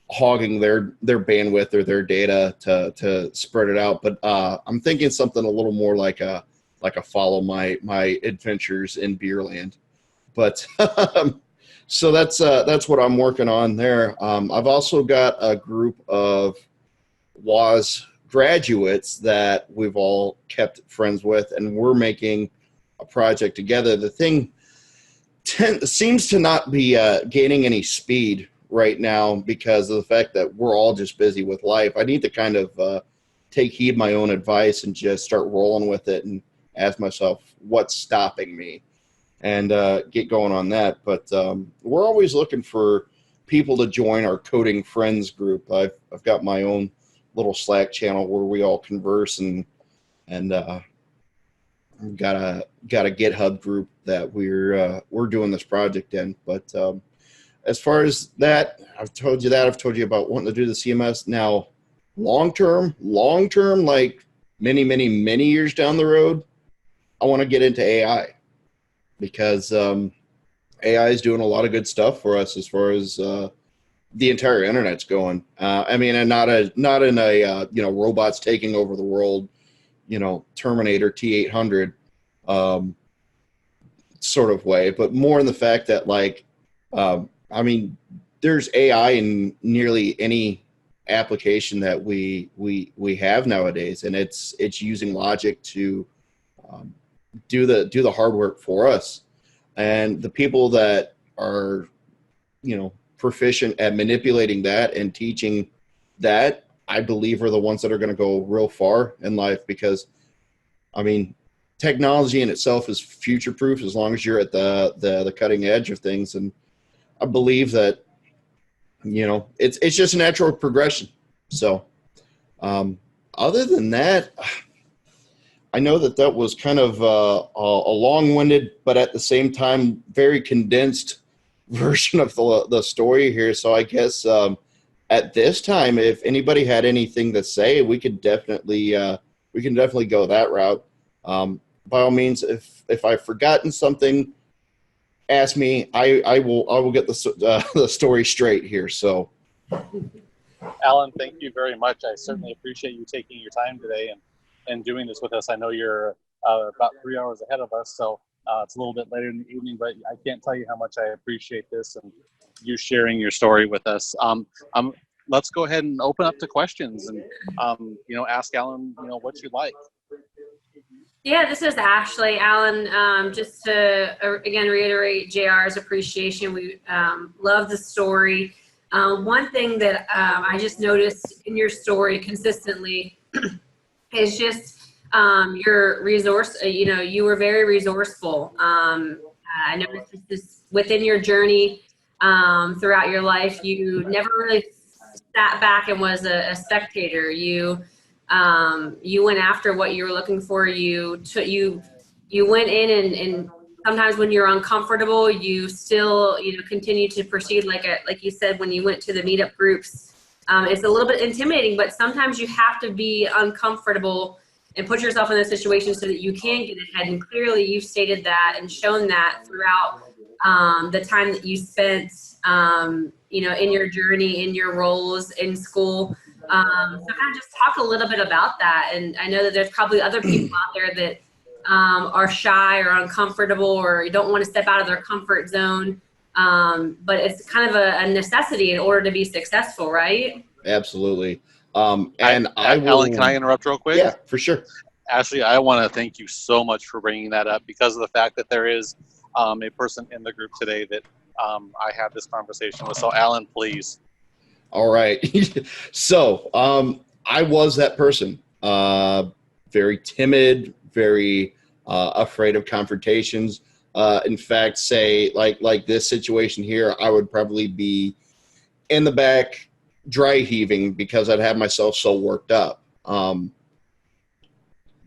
hogging their bandwidth or their data to spread it out. But I'm thinking something a little more like a follow my adventures in Beerland. But so that's what I'm working on there. I've also got a group of Woz graduates that we've all kept friends with, and we're making a project together. The thing seems to not be gaining any speed right now because of the fact that we're all just busy with life. I need to kind of take heed of my own advice and just start rolling with it and ask myself what's stopping me and get going on that. But we're always looking for people to join our coding friends group. I've got my own little Slack channel where we all converse, and got a GitHub group that we're doing this project in. But as far as that, I've told you about wanting to do the CMS. Now, long term, like many years down the road, I want to get into AI. Because AI is doing a lot of good stuff for us as far as the entire internet's going. I mean, and not in a robots taking over the world, Terminator T-800 sort of way, but more in the fact that I mean, there's AI in nearly any application that we have nowadays, and it's using logic to do the hard work for us. And the people that are proficient at manipulating that and teaching that, I believe, are the ones that are going to go real far in life. Because I mean, technology in itself is future proof as long as you're at the cutting edge of things. And I believe that it's just a natural progression. So other than that, I know that was kind of a long-winded, but at the same time, very condensed version of the story here. So I guess at this time, if anybody had anything to say, we can definitely go that route. By all means, if I've forgotten something, ask me. I will get the story straight here. So, Alan, thank you very much. I certainly appreciate you taking your time today and doing this with us. I know you're about 3 hours ahead of us, so it's a little bit later in the evening, but I can't tell you how much I appreciate this and you sharing your story with us. Let's go ahead and open up to questions and, ask Alan, what you like. Yeah, this is Ashley. Alan, just to, again, reiterate JR's appreciation. We love the story. One thing that I just noticed in your story consistently is just your resource. You were very resourceful. I noticed this within your journey throughout your life. You never really sat back and was a spectator. You went after what you were looking for. You went in and sometimes when you're uncomfortable, you still continue to proceed. Like you said, when you went to the meetup groups, it's a little bit intimidating, but sometimes you have to be uncomfortable and put yourself in a situation so that you can get ahead. And clearly you've stated that and shown that throughout the time that you spent, in your journey, in your roles in school. So kind of just talk a little bit about that. And I know that there's probably other people out there that are shy or uncomfortable or don't want to step out of their comfort zone. But it's kind of a necessity in order to be successful, right? Absolutely. Alan, can I interrupt real quick? Yeah, for sure. Ashley, I want to thank you so much for bringing that up because of the fact that there is a person in the group today that I had this conversation with. So, Alan, please. All right. So I was that person. Very timid, very afraid of confrontations. In fact, say like this situation here, I would probably be in the back dry heaving because I'd have myself so worked up.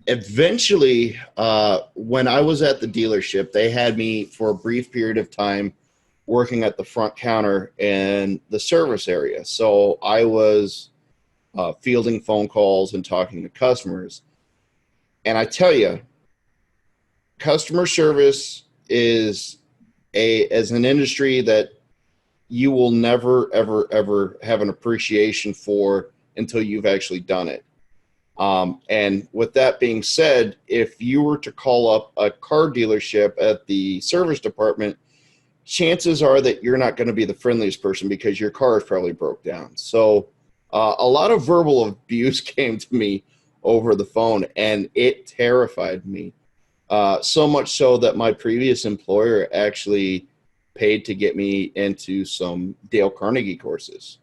Eventually, when I was at the dealership, they had me for a brief period of time working at the front counter in the service area. So I was fielding phone calls and talking to customers. And I tell you, customer service is an industry that you will never, ever, ever have an appreciation for until you've actually done it. And with that being said, if you were to call up a car dealership at the service department, chances are that you're not going to be the friendliest person because your car is probably broke down. So a lot of verbal abuse came to me over the phone, and it terrified me. So much so that my previous employer actually paid to get me into some Dale Carnegie courses.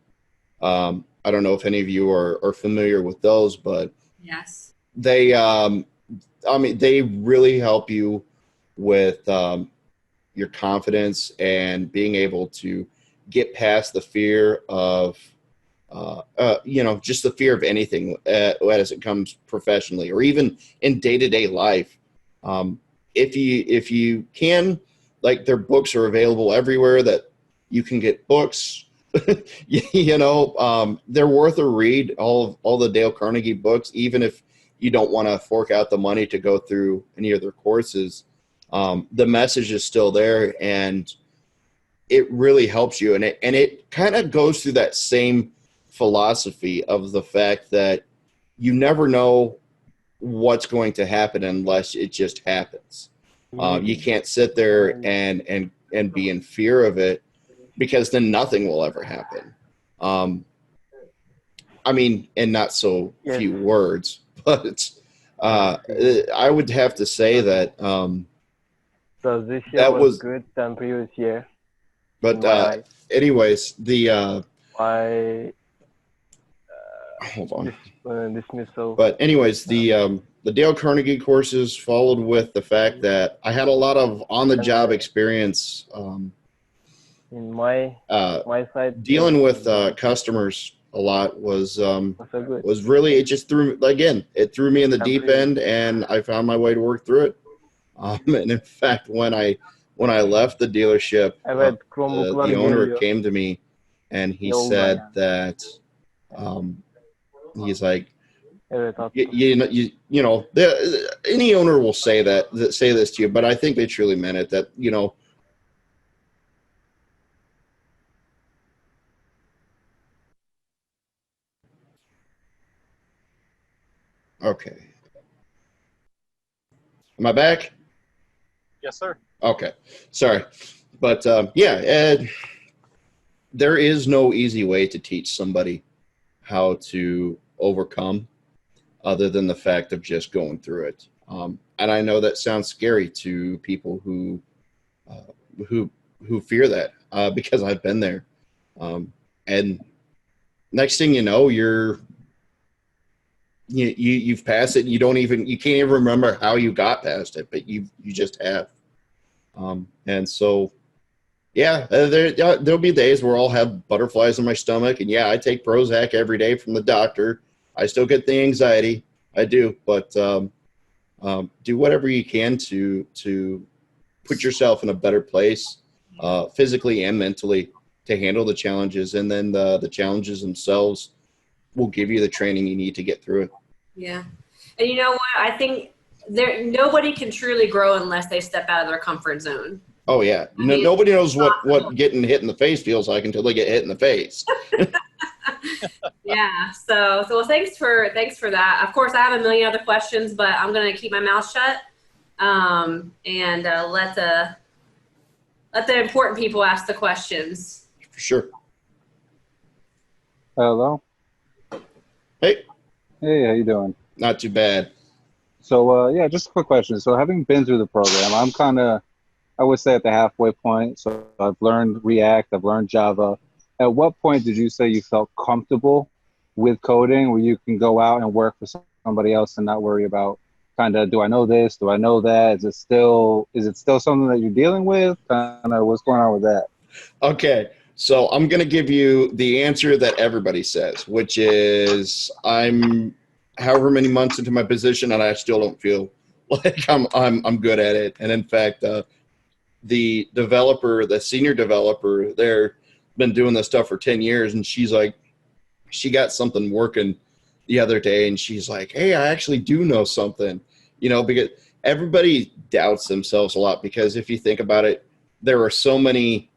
I don't know if any of you are familiar with those, but Yes, they, they really help you with your confidence and being able to get past the fear of, just the fear of anything as it comes professionally or even in day-to-day life. If you can, like, their books are available everywhere that you can get books. They're worth a read, all the Dale Carnegie books, even if you don't want to fork out the money to go through any of their courses. The message is still there, and it really helps you. And it kind of goes through that same philosophy of the fact that you never know what's going to happen unless it just happens. You can't sit there and be in fear of it, because then nothing will ever happen. In not so few words, but I would have to say that So this year that was good than previous year. But anyways, the hold on. Dismissal. But anyways, the Dale Carnegie courses followed with the fact that I had a lot of on-the-job experience. In my side, dealing with customers a lot was really, it just threw me in the deep end, and I found my way to work through it. And in fact, when I left the dealership, the owner came to me and he said that he's like, any owner will say this to you, but I think they truly meant it, that okay. Am I back? Yes, sir. Okay. Sorry. But there is no easy way to teach somebody how to overcome other than the fact of just going through it. And I know that sounds scary to people who fear that, because I've been there. And next thing you know, you've passed it. And you can't even remember how you got past it, but you just have. And so, there'll be days where I'll have butterflies in my stomach, and I take Prozac every day from the doctor. I still get the anxiety, I do, but do whatever you can to put yourself in a better place, physically and mentally, to handle the challenges, and then the challenges themselves will give you the training you need to get through it. Yeah. And you know what? I think nobody can truly grow unless they step out of their comfort zone. Oh yeah. Nobody knows what getting hit in the face feels like until they get hit in the face. Yeah. So thanks for that. Of course, I have a million other questions, but I'm going to keep my mouth shut, and let the important people ask the questions. For sure. Hello. Hey. Hey, how you doing? Not too bad. So yeah, just a quick question. So having been through the program, I'm kind of, I would say, at the halfway point. So I've learned React, I've learned Java. At what point did you say you felt comfortable with coding, where you can go out and work for somebody else and not worry about kind of, do I know this? Do I know that? Is it still something that you're dealing with? Kind of what's going on with that? Okay, so I'm going to give you the answer that everybody says, which is I'm however many months into my position and I still don't feel like I'm good at it. And in fact, the developer, the senior developer, they're been doing this stuff for 10 years, and she's like, she got something working the other day, and she's like, hey, I actually do know something, because everybody doubts themselves a lot, because if you think about it, there are so many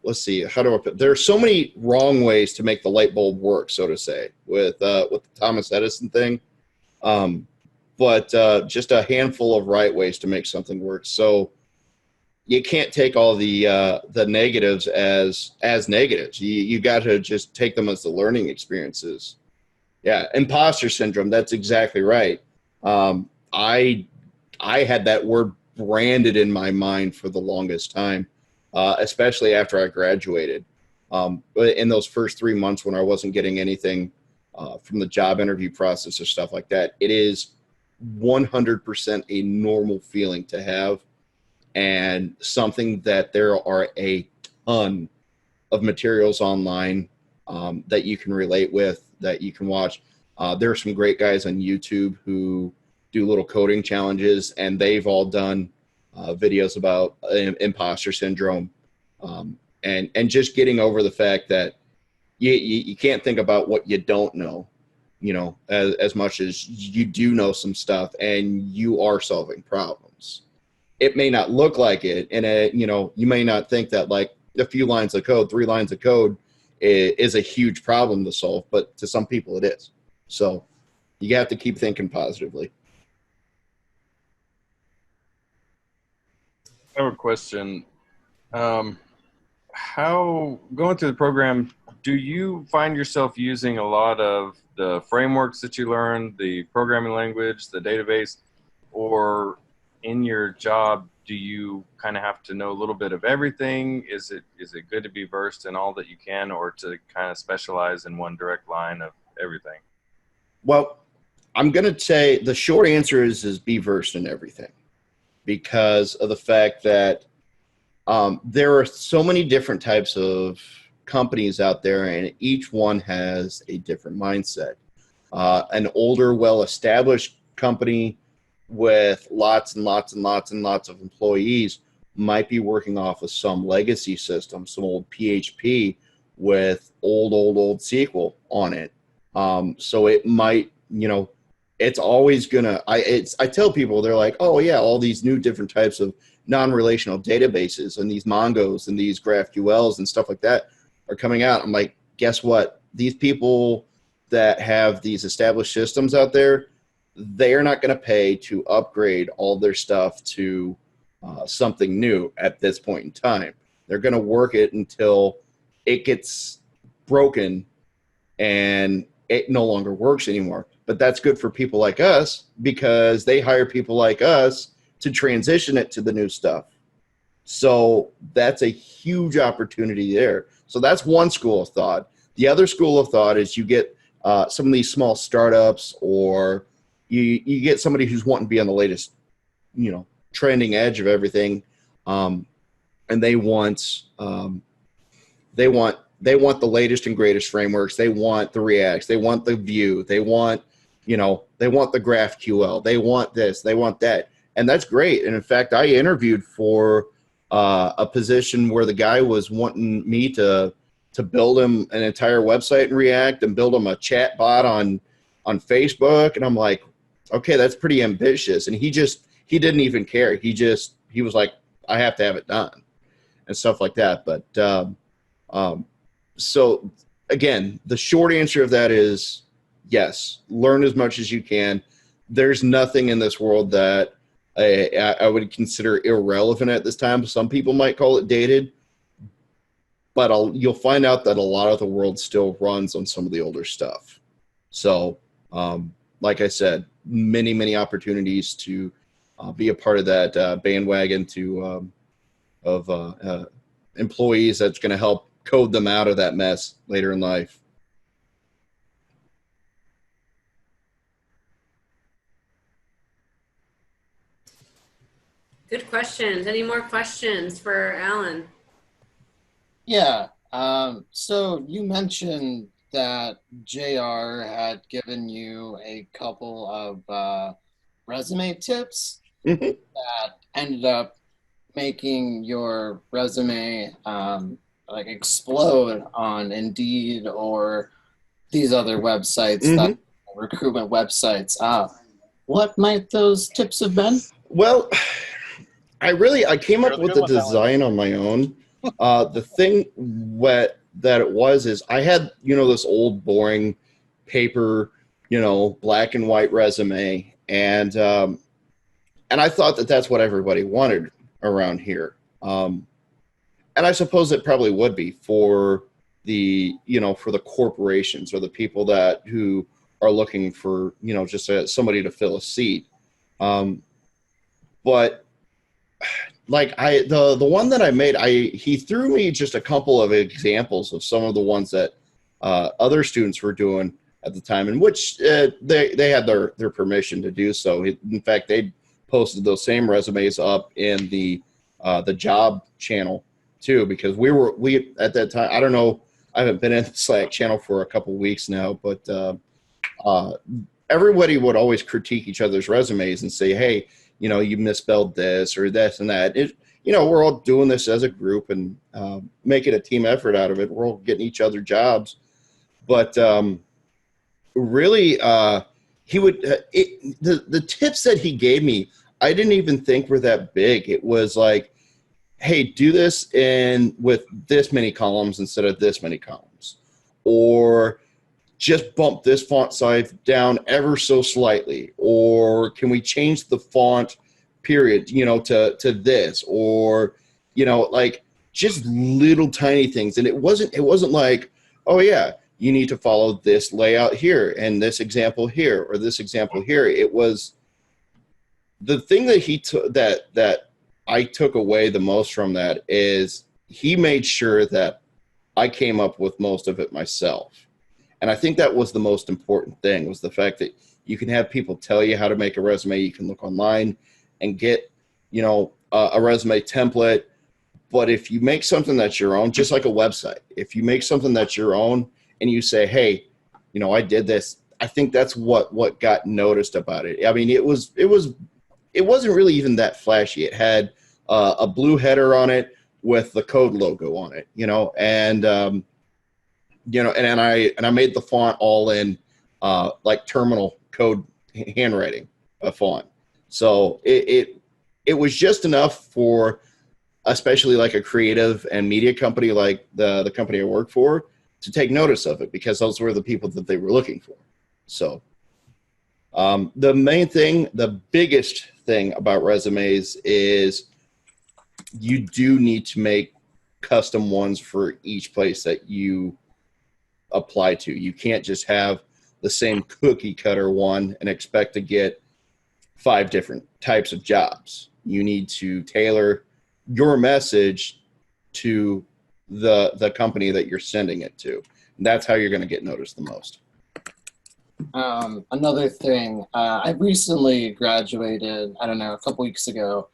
let's see, how do I put? There are so many wrong ways to make the light bulb work, so to say, with the Thomas Edison thing. But just a handful of right ways to make something work. So you can't take all the negatives as negatives. You got to just take them as the learning experiences. Yeah, imposter syndrome. That's exactly right. I had that word branded in my mind for the longest time. Especially after I graduated. But in those first 3 months when I wasn't getting anything from the job interview process or stuff like that, it is 100% a normal feeling to have, and something that there are a ton of materials online that you can relate with, that you can watch. There are some great guys on YouTube who do little coding challenges, and they've all done videos about imposter syndrome, and just getting over the fact that you can't think about what you don't know, as much as you do know some stuff, and you are solving problems. It may not look like it, and you may not think that like a few lines of code, 3 lines of code is a huge problem to solve, but to some people it is. So you have to keep thinking positively. I have a question. How, going through the program, do you find yourself using a lot of the frameworks that you learned, the programming language, the database, or in your job, do you kind of have to know a little bit of everything? Is it good to be versed in all that you can, or to kind of specialize in one direct line of everything? Well, I'm going to say the short answer is be versed in everything, because of the fact that there are so many different types of companies out there, and each one has a different mindset. An older, well-established company with lots and lots and lots and lots of employees might be working off of some legacy system, some old PHP with old SQL on it. So it might, it's always gonna. I tell people, they're like, oh yeah, all these new different types of non-relational databases and these Mongos and these GraphQLs and stuff like that are coming out. I'm like, guess what? These people that have these established systems out there, they are not going to pay to upgrade all their stuff to something new at this point in time. They're going to work it until it gets broken and it no longer works anymore. But that's good for people like us, because they hire people like us to transition it to the new stuff. So that's a huge opportunity there. So that's one school of thought. The other school of thought is you get some of these small startups, or you get somebody who's wanting to be on the latest, trending edge of everything, and they want the latest and greatest frameworks. They want the Reacts. They want the Vue. They want the GraphQL. They want this. They want that. And that's great. And in fact, I interviewed for a position where the guy was wanting me to build him an entire website in React and build him a chat bot on Facebook. And I'm like, okay, that's pretty ambitious. And he didn't even care. He was like, I have to have it done and stuff like that. But so again, the short answer of that is yes, learn as much as you can. There's nothing in this world that I would consider irrelevant at this time. Some people might call it dated, but you'll find out that a lot of the world still runs on some of the older stuff. So, like I said, many opportunities to be a part of that bandwagon of employees that's going to help code them out of that mess later in life. Good questions. Any more questions for Alan? Yeah. So you mentioned that JR had given you a couple of resume tips that ended up making your resume like explode on Indeed or these other websites, that recruitment websites. What might those tips have been? Well, I came up with the design on my own. The thing that it was is I had, this old boring paper, black and white resume. And I thought that that's what everybody wanted around here. And I suppose it probably would be for the corporations or the people who are looking for, just somebody to fill a seat. But like the one that I made, he threw me just a couple of examples of some of the ones that other students were doing at the time, in which they had their permission to do so. In fact, they posted those same resumes up in the job channel too, because we at that time, I don't know, I haven't been in the Slack channel for a couple weeks now, but everybody would always critique each other's resumes and say, hey, you misspelled this or this and that. We're all doing this as a group and making a team effort out of it. We're all getting each other jobs. But really, he would the tips that he gave me, I didn't even think were that big. It was like, hey, do this with this many columns instead of this many columns. Or just bump this font size down ever so slightly, or can we change the font period, to this, or, like just little tiny things. And it wasn't like, oh yeah, you need to follow this layout here and this example here or this example here. It was the thing that he took that I took away the most from that is he made sure that I came up with most of it myself. And I think that was the most important thing, was the fact that you can have people tell you how to make a resume. You can look online and get, a resume template. But if you make something that's your own, just like a website, if you make something that's your own and you say, hey, I did this, I think that's what got noticed about it. I mean, it wasn't really even that flashy. It had a blue header on it with the code logo on it, and and I made the font all in like terminal code handwriting font. So it was just enough for, especially like a creative and media company like the company I work for, to take notice of it, because those were the people that they were looking for. So the main thing, the biggest thing about resumes is you do need to make custom ones for each place that you apply to. You can't just have the same cookie cutter one and expect to get 5 different types of jobs. You need to tailor your message to the company that you're sending it to. And that's how you're going to get noticed the most. Another thing, I recently graduated, I don't know, a couple weeks ago.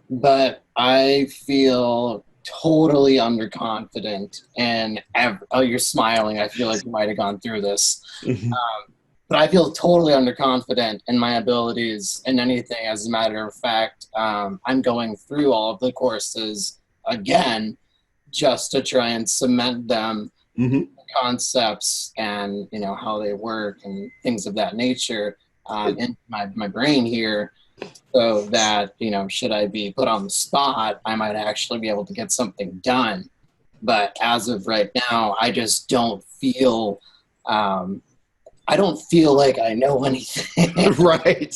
But I feel totally underconfident, and oh, you're smiling. I feel like you might have gone through this. But I feel totally underconfident in my abilities in anything. As a matter of fact, I'm going through all of the courses again just to try and cement them, concepts and, how they work and things of that nature in my brain here, so that, should I be put on the spot, I might actually be able to get something done. But as of right now, I just don't feel like I know anything. Right.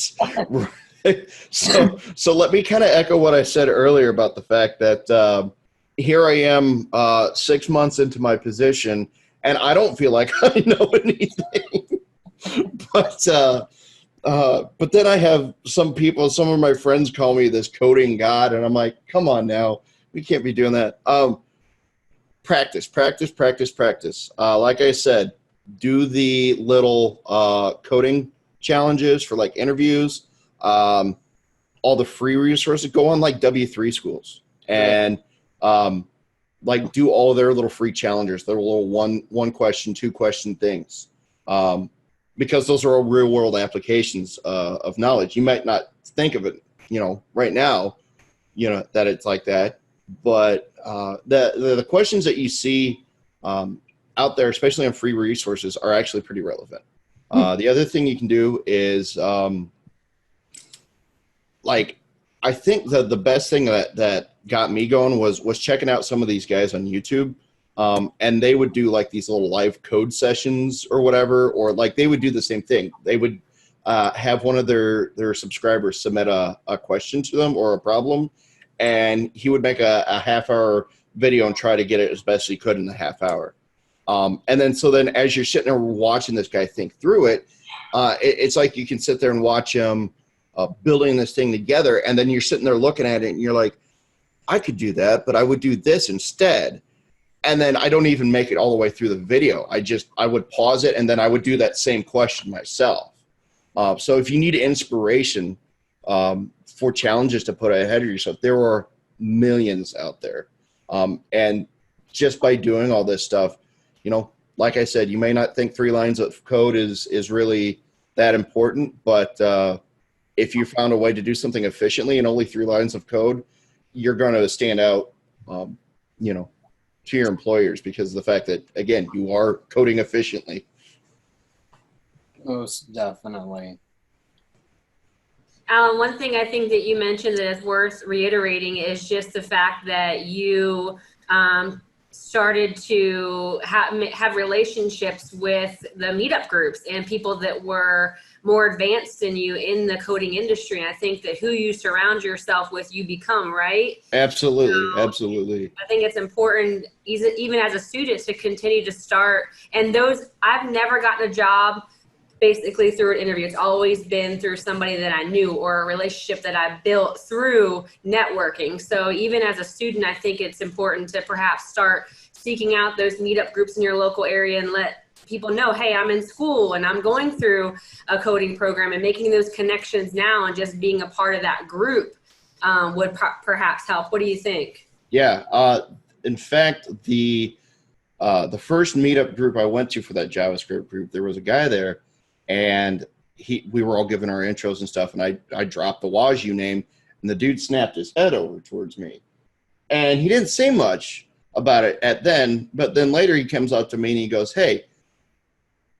So let me kind of echo what I said earlier about the fact that here I am 6 months into my position, and I don't feel like I know anything. But then I have some of my friends call me this coding god, and I'm like, come on now, we can't be doing that. Practice. Like I said, do the little coding challenges for like interviews. All the free resources, go on like W3 schools and like do all their little free challenges, their little one question, 2 question things. Because those are all real world applications of knowledge. You might not think of it, right now, that it's like that, but the questions that you see out there, especially on free resources, are actually pretty relevant. The other thing you can do is I think that the best thing that got me going was checking out some of these guys on YouTube. And they would do like these little live code sessions or whatever, or like they would do the same thing. They would have one of their subscribers submit a question to them or a problem, and he would make a half-hour video and try to get it as best he could in the half hour. And then as you're sitting there watching this guy think through it, it's like you can sit there and watch him building this thing together, and then you're sitting there looking at it and you're like, I could do that, but I would do this instead. And then I don't even make it all the way through the video. I would pause it, and then I would do that same question myself. So if you need inspiration for challenges to put ahead of yourself, there are millions out there. And just by doing all this stuff, like I said, you may not think 3 lines of code is really that important, but if you found a way to do something efficiently in only 3 lines of code, you're going to stand out, to your employers because of the fact that, again, you are coding efficiently. Most definitely. Alan, one thing I think that you mentioned that is worth reiterating is just the fact that you started to have relationships with the meetup groups and people that were more advanced than you in the coding industry. And I think that who you surround yourself with, you become, right? Absolutely. Absolutely. I think it's important, even as a student, to continue to start. And I've never gotten a job basically through an interview. It's always been through somebody that I knew or a relationship that I built through networking. So even as a student, I think it's important to perhaps start seeking out those meetup groups in your local area and let people know, hey, I'm in school and I'm going through a coding program, and making those connections now and just being a part of that group would perhaps help. What do you think? Yeah. In fact, the first meetup group I went to for that JavaScript group, there was a guy there, and we were all giving our intros and stuff, and I dropped the Woz U name, and the dude snapped his head over towards me. And he didn't say much about it but then later he comes up to me and he goes, hey,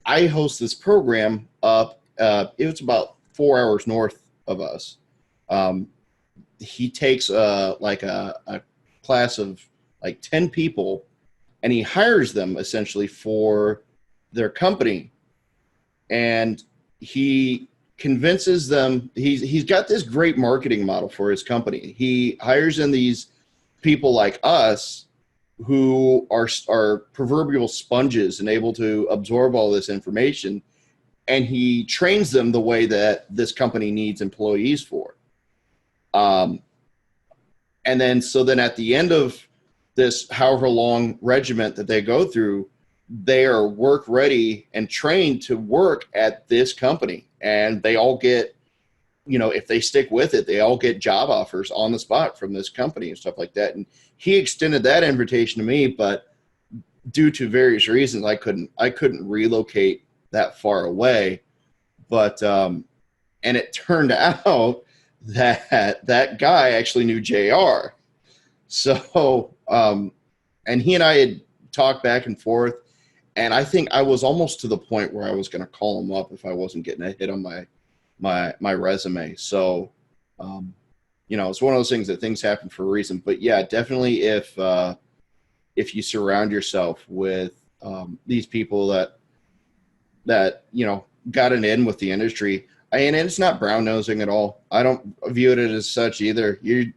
I host this program up, it was about 4 hours north of us. He takes a class of like 10 people, and he hires them essentially for their company. And he convinces them, he's got this great marketing model for his company. He hires in these people like us who are proverbial sponges and able to absorb all this information, and he trains them the way that this company needs employees for. And then at the end of this however long regiment that they go through, they are work ready and trained to work at this company, and they all get, if they stick with it, they all get job offers on the spot from this company and stuff like that. And he extended that invitation to me, but due to various reasons, I couldn't relocate that far away. But and it turned out that guy actually knew JR. So and he and I had talked back and forth, and I think I was almost to the point where I was going to call him up if I wasn't getting a hit on my resume. So it's one of those things that things happen for a reason. But yeah, definitely if you surround yourself with these people that got an in with the industry, and it's not brown nosing at all. I don't view it as such either. It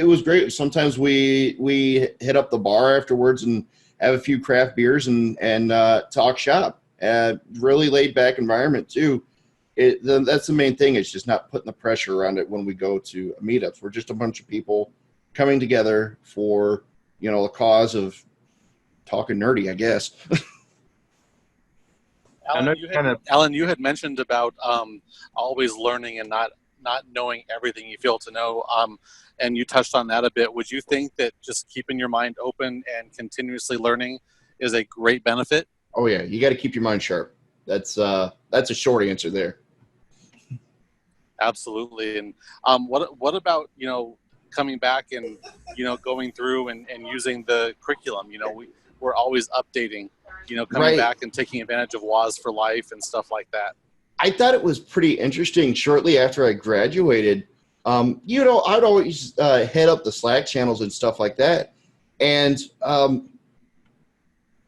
was great. Sometimes we hit up the bar afterwards and have a few craft beers and talk shop. Really laid back environment too. That's the main thing. It's just not putting the pressure around it when we go to meetups. We're just a bunch of people coming together for, the cause of talking nerdy, I guess. Alan, you had mentioned about always learning and not knowing everything you feel to know, and you touched on that a bit. Would you think that just keeping your mind open and continuously learning is a great benefit? Oh yeah, you got to keep your mind sharp. That's a short answer there. Absolutely. And what about coming back and going through and using the curriculum? We're always updating. Coming back and taking advantage of Woz for Life and stuff like that. I thought it was pretty interesting. Shortly after I graduated, I'd always head up the Slack channels and stuff like that, and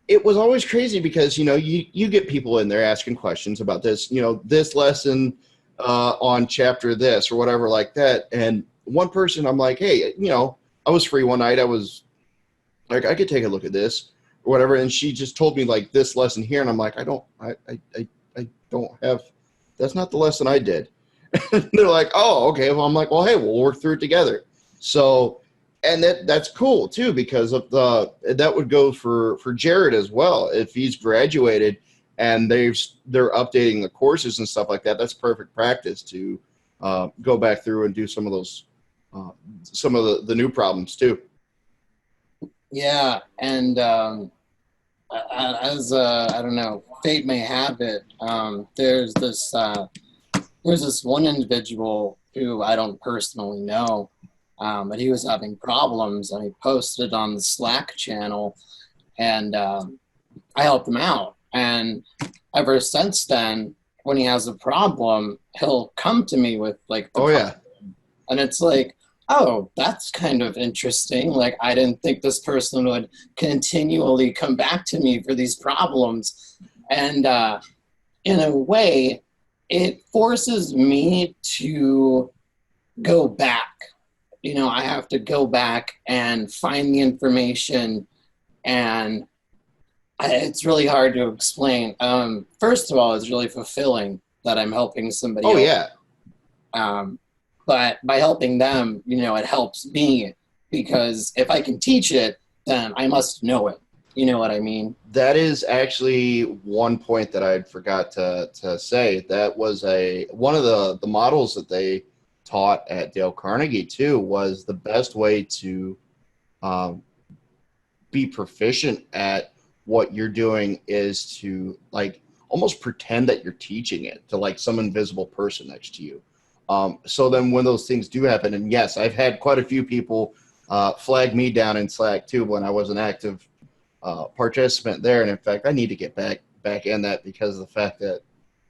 it was always crazy because you get people in there asking questions about this, this lesson on chapter this or whatever like that, and one person, I'm like, hey, I was free one night. I was like, I could take a look at this or whatever, and she just told me like this lesson here, and I'm like, I don't have. That's not the lesson I did. They're like, oh, okay. Well, I'm like, well, hey, we'll work through it together. So, and that's cool too, because of that would go for Jared as well. If he's graduated and they're updating the courses and stuff like that, that's perfect practice to go back through and do some of those, some of the new problems too. Yeah. And as I don't know, fate may have it, there's this one individual who I don't personally know, but he was having problems, and he posted on the Slack channel, and I helped him out. And ever since then, when he has a problem, he'll come to me with like the problem. And it's like, oh, that's kind of interesting. Like, I didn't think this person would continually come back to me for these problems. And in a way, it forces me to go back. I have to go back and find the information, and it's really hard to explain. First of all, it's really fulfilling that I'm helping somebody else. Yeah. But by helping them, it helps me, because if I can teach it, then I must know it. You know what I mean? That is actually one point that I forgot to say. That was one of the models that they taught at Dale Carnegie too, was the best way to be proficient at what you're doing is to like almost pretend that you're teaching it to like some invisible person next to you. So then when those things do happen, and yes, I've had quite a few people flag me down in Slack too when I was an active participant there. And in fact, I need to get back in that, because of the fact that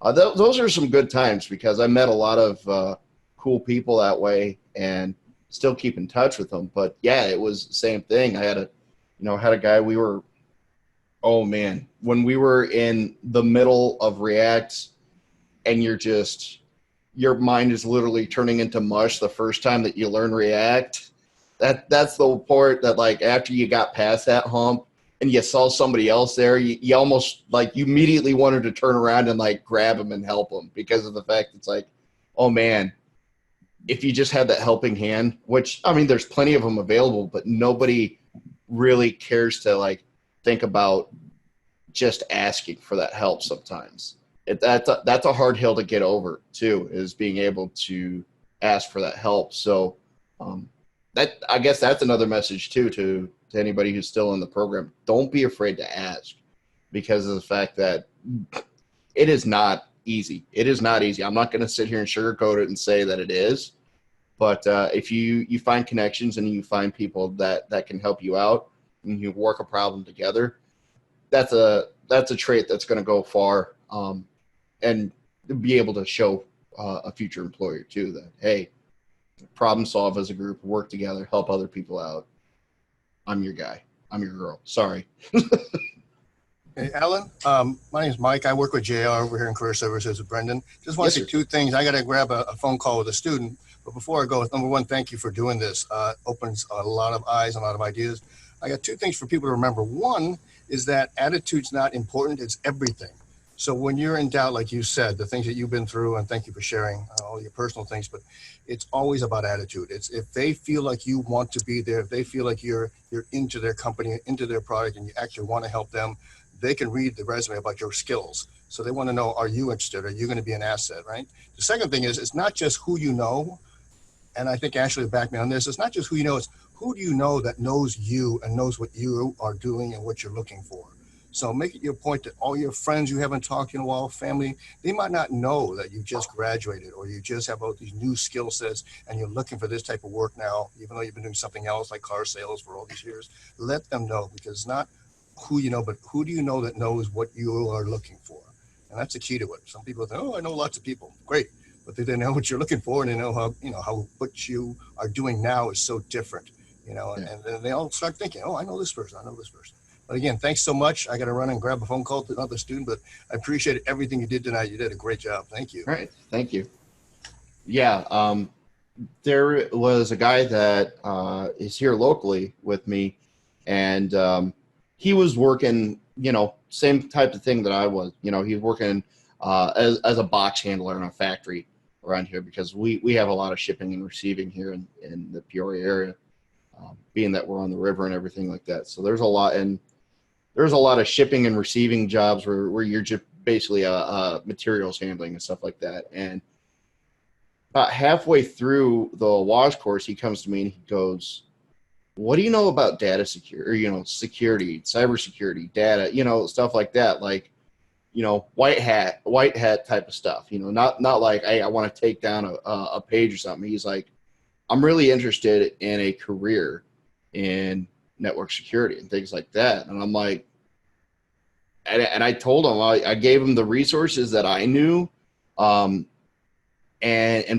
those are some good times, because I met a lot of cool people that way and still keep in touch with them. But yeah, it was the same thing. I had a guy, oh man, when we were in the middle of React and your mind is literally turning into mush the first time that you learn React. That's the part that, like, after you got past that hump and you saw somebody else there, you almost like you immediately wanted to turn around and like grab them and help them, because of the fact it's like, oh man, if you just had that helping hand, which I mean, there's plenty of them available, but nobody really cares to like think about just asking for that help sometimes. That's a hard hill to get over too, is being able to ask for that help. So I guess that's another message too to anybody who's still in the program. Don't be afraid to ask, because of the fact that it is not easy. It is not easy. I'm not going to sit here and sugarcoat it and say that it is, but if you find connections and you find people that can help you out and you work a problem together, that's a trait that's going to go far. And be able to show a future employer too that, hey, problem solve as a group, work together, help other people out. I'm your guy. I'm your girl. Sorry. Hey, Alan, my name is Mike. I work with JR over here in Career Services with Brendan. Just want to say two things. I got to grab a phone call with a student. But before I go, number one, thank you for doing this. Opens a lot of eyes, a lot of ideas. I got two things for people to remember. One is that attitude's not important. It's everything. So when you're in doubt, like you said, the things that you've been through, and thank you for sharing all your personal things, but it's always about attitude. It's if they feel like you want to be there, if they feel like you're into their company, into their product, and you actually want to help them, they can read the resume about your skills. So they want to know, are you interested? Are you going to be an asset, right? The second thing is, it's not just who you know, and I think Ashley will back me on this. It's not just who you know, it's who do you know that knows you and knows what you are doing and what you're looking for. So make it your point that all your friends you haven't talked to in a while, family, they might not know that you just graduated or you just have all these new skill sets and you're looking for this type of work now, even though you've been doing something else like car sales for all these years. Let them know, because it's not who you know, but who do you know that knows what you are looking for? And that's the key to it. Some people think, oh, I know lots of people. Great. But they know what you're looking for, and they know how, how what you are doing now is so different, and then they all start thinking, oh, I know this person. I know this person. But again, thanks so much. I got to run and grab a phone call to another student, but I appreciate everything you did tonight. You did a great job. Thank you. All right. Thank you. Yeah. There was a guy that is here locally with me, and he was working, same type of thing that I was. He was working as a box handler in a factory around here, because we have a lot of shipping and receiving here in the Peoria area, being that we're on the river and everything like that. So there's a lot of shipping and receiving jobs where you're just basically materials handling and stuff like that. And about halfway through the WASH course, he comes to me and he goes, what do you know about data security, or, security, cybersecurity, data, stuff like that? Like, white hat type of stuff, not like, hey, I want to take down a page or something. He's like, I'm really interested in a career in network security and things like that. And I'm like, and I told him, I gave him the resources that I knew, and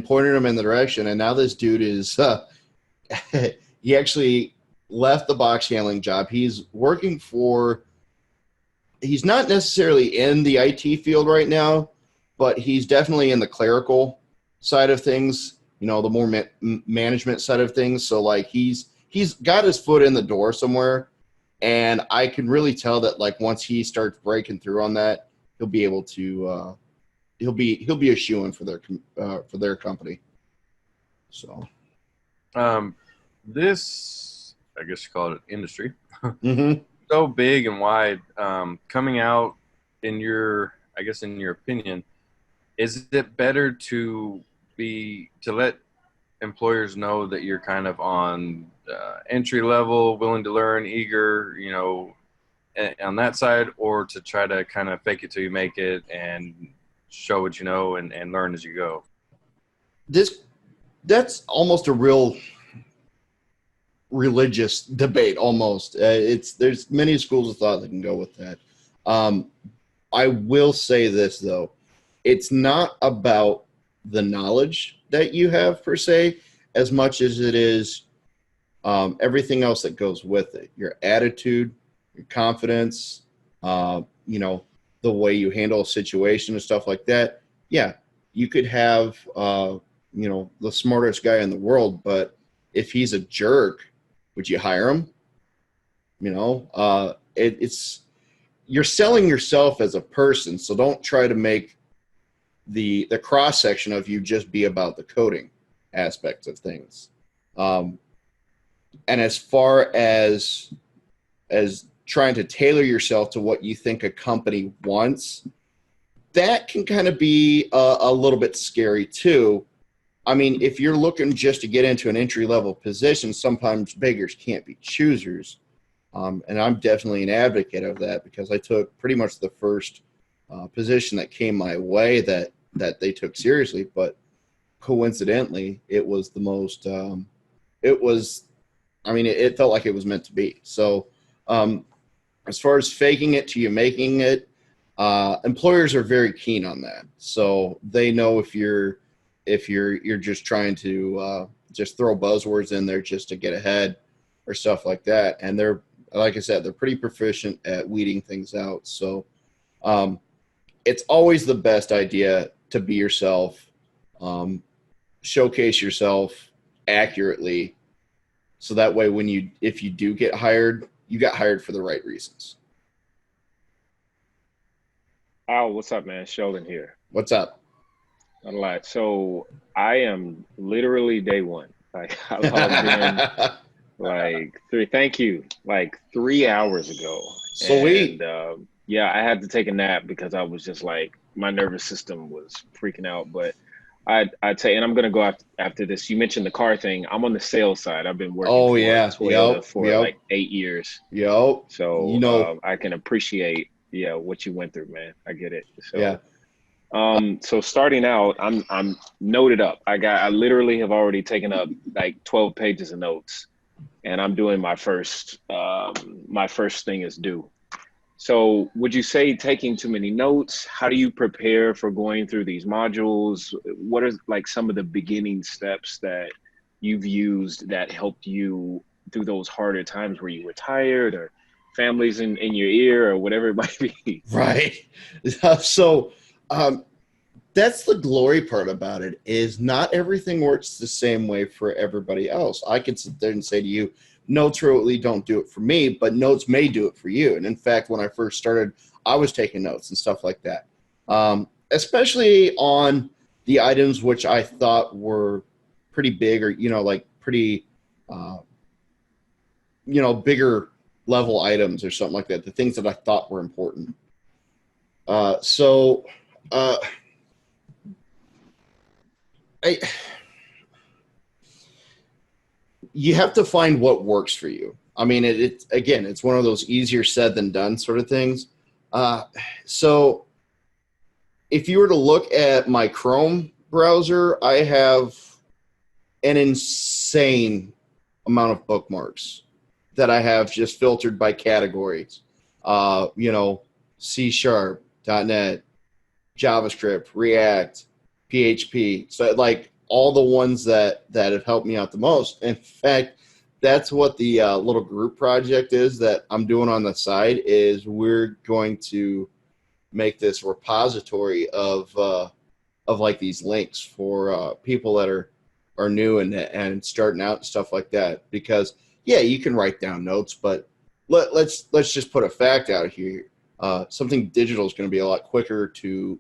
pointed him in the direction. And now this dude is, he actually left the box handling job. He's working he's not necessarily in the IT field right now, but he's definitely in the clerical side of things, the more management side of things. So like he's got his foot in the door somewhere, and I can really tell that like once he starts breaking through on that, he'll be able to he'll be a shoo-in for their company. So this, I guess you call it industry. Mm-hmm. So big and wide, coming out in your opinion, is it better to let employers know that you're kind of on entry level, willing to learn, eager, on that side, or to try to kind of fake it till you make it and show what you know and learn as you go? That's almost a real religious debate almost. There's many schools of thought that can go with that. I will say this though, it's not about the knowledge that you have per se as much as it is everything else that goes with it. Your attitude, your confidence, the way you handle a situation and stuff like that. Yeah, you could have the smartest guy in the world, but if he's a jerk, would you hire him? It's you're selling yourself as a person, so don't try to make the cross section of you just be about the coding aspects of things. And as far as trying to tailor yourself to what you think a company wants, that can kind of be a little bit scary too. I mean, if you're looking just to get into an entry-level position, sometimes beggars can't be choosers. And I'm definitely an advocate of that, because I took pretty much the first position that came my way that they took seriously. But coincidentally, it was the most, it felt like it was meant to be. So as far as faking it to you making it, employers are very keen on that. So they know if you're just trying to just throw buzzwords in there just to get ahead or stuff like that. And they're, like I said, they're pretty proficient at weeding things out. So it's always the best idea to be yourself, showcase yourself accurately. So that way, if you do get hired, you got hired for the right reasons. Al, what's up, man? Sheldon here. What's up? Not a lot. So I am literally day one. Like I logged in like three. Thank you. Like 3 hours ago, Sweet. and yeah, I had to take a nap because I was just like my nervous system was freaking out. But I'd say, and I'm gonna go after this. You mentioned the car thing. I'm on the sales side. I've been working Oh for yeah. Toyota for Yep. like 8 years. Yep. So You know. I can appreciate what you went through, man. I get it. So Yeah. so starting out, I'm noted up. I literally have already taken up like 12 pages of notes, and I'm doing my first thing is due. So would you say taking too many notes? How do you prepare for going through these modules? What are like some of the beginning steps that you've used that helped you through those harder times where you were tired or families in your ear or whatever it might be? Right. So that's the glory part about it is not everything works the same way for everybody else. I could sit there and say to you, notes really don't do it for me, but notes may do it for you. And in fact, when I first started, I was taking notes and stuff like that, especially on the items which I thought were pretty big or, like pretty, bigger level items or something like that, the things that I thought were important. You have to find what works for you. I mean, it's one of those easier said than done sort of things. So if you were to look at my Chrome browser, I have an insane amount of bookmarks that I have just filtered by categories. C#, .NET, JavaScript, React, PHP. So like all the ones that have helped me out the most. In fact, that's what the little group project is that I'm doing on the side is we're going to make this repository of like these links for people that are new and starting out and stuff like that. Because yeah, you can write down notes, but let's just put a fact out here. Something digital is going to be a lot quicker to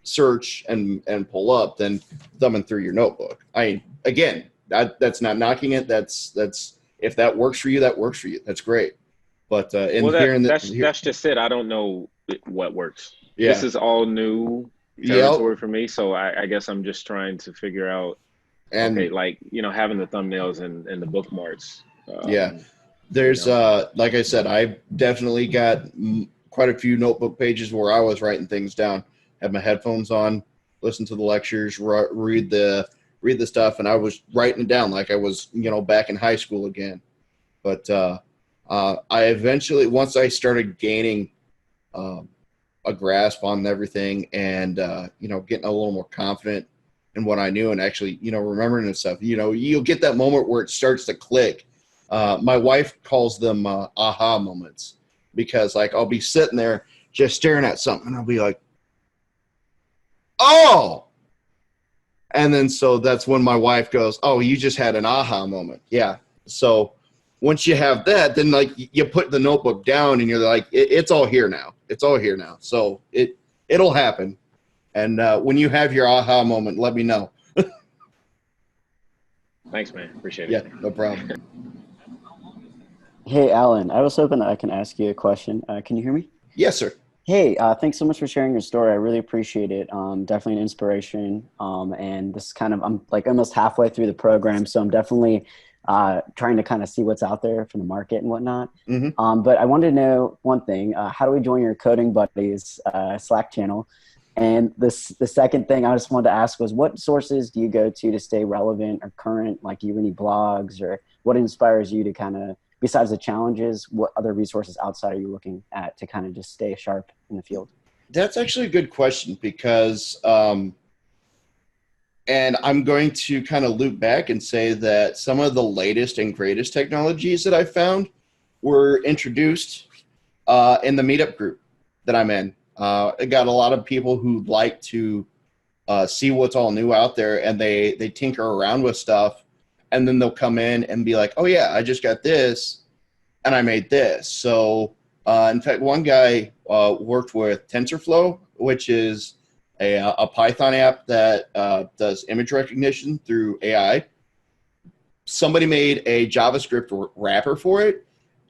search and pull up than thumbing through your notebook. Again, that's not knocking it. That's if that works for you, that works for you. That's great. But that's just it. I don't know what works. Yeah. This is all new territory for me, so I guess I'm just trying to figure out. Okay, like having the thumbnails and the bookmarks. There's like I said, I've definitely got quite a few notebook pages where I was writing things down. Had my headphones on, listen to the lectures, read the stuff, and I was writing it down like I was, back in high school again. But I eventually, once I started gaining a grasp on everything and, getting a little more confident in what I knew and actually, remembering and stuff, you'll get that moment where it starts to click. My wife calls them aha moments because, like, I'll be sitting there just staring at something and I'll be like, oh, and then so that's when my wife goes, oh, you just had an aha moment. Yeah. So once you have that, then like you put the notebook down and you're like, it's all here now. It's all here now. So it'll happen. And when you have your aha moment, let me know. Thanks, man. Appreciate it. Yeah, no problem. Hey, Alan, I was hoping that I can ask you a question. Can you hear me? Yes, sir. Hey, thanks so much for sharing your story. I really appreciate it. Definitely an inspiration. And this I'm like almost halfway through the program, so I'm definitely trying to kind of see what's out there from the market and whatnot. Mm-hmm. But I wanted to know one thing. How do we join your Coding Buddies Slack channel? And the second thing I just wanted to ask was, what sources do you go to stay relevant or current? Like, do you have any blogs, or what inspires you to kind of, besides the challenges, what other resources outside are you looking at to kind of just stay sharp in the field? That's actually a good question because, and I'm going to kind of loop back and say that some of the latest and greatest technologies that I found were introduced in the meetup group that I'm in. I got a lot of people who like to see what's all new out there, and they tinker around with stuff, and then they'll come in and be like, oh yeah, I just got this and I made this. So in fact, one guy worked with TensorFlow, which is a Python app that does image recognition through AI. Somebody made a JavaScript wrapper for it,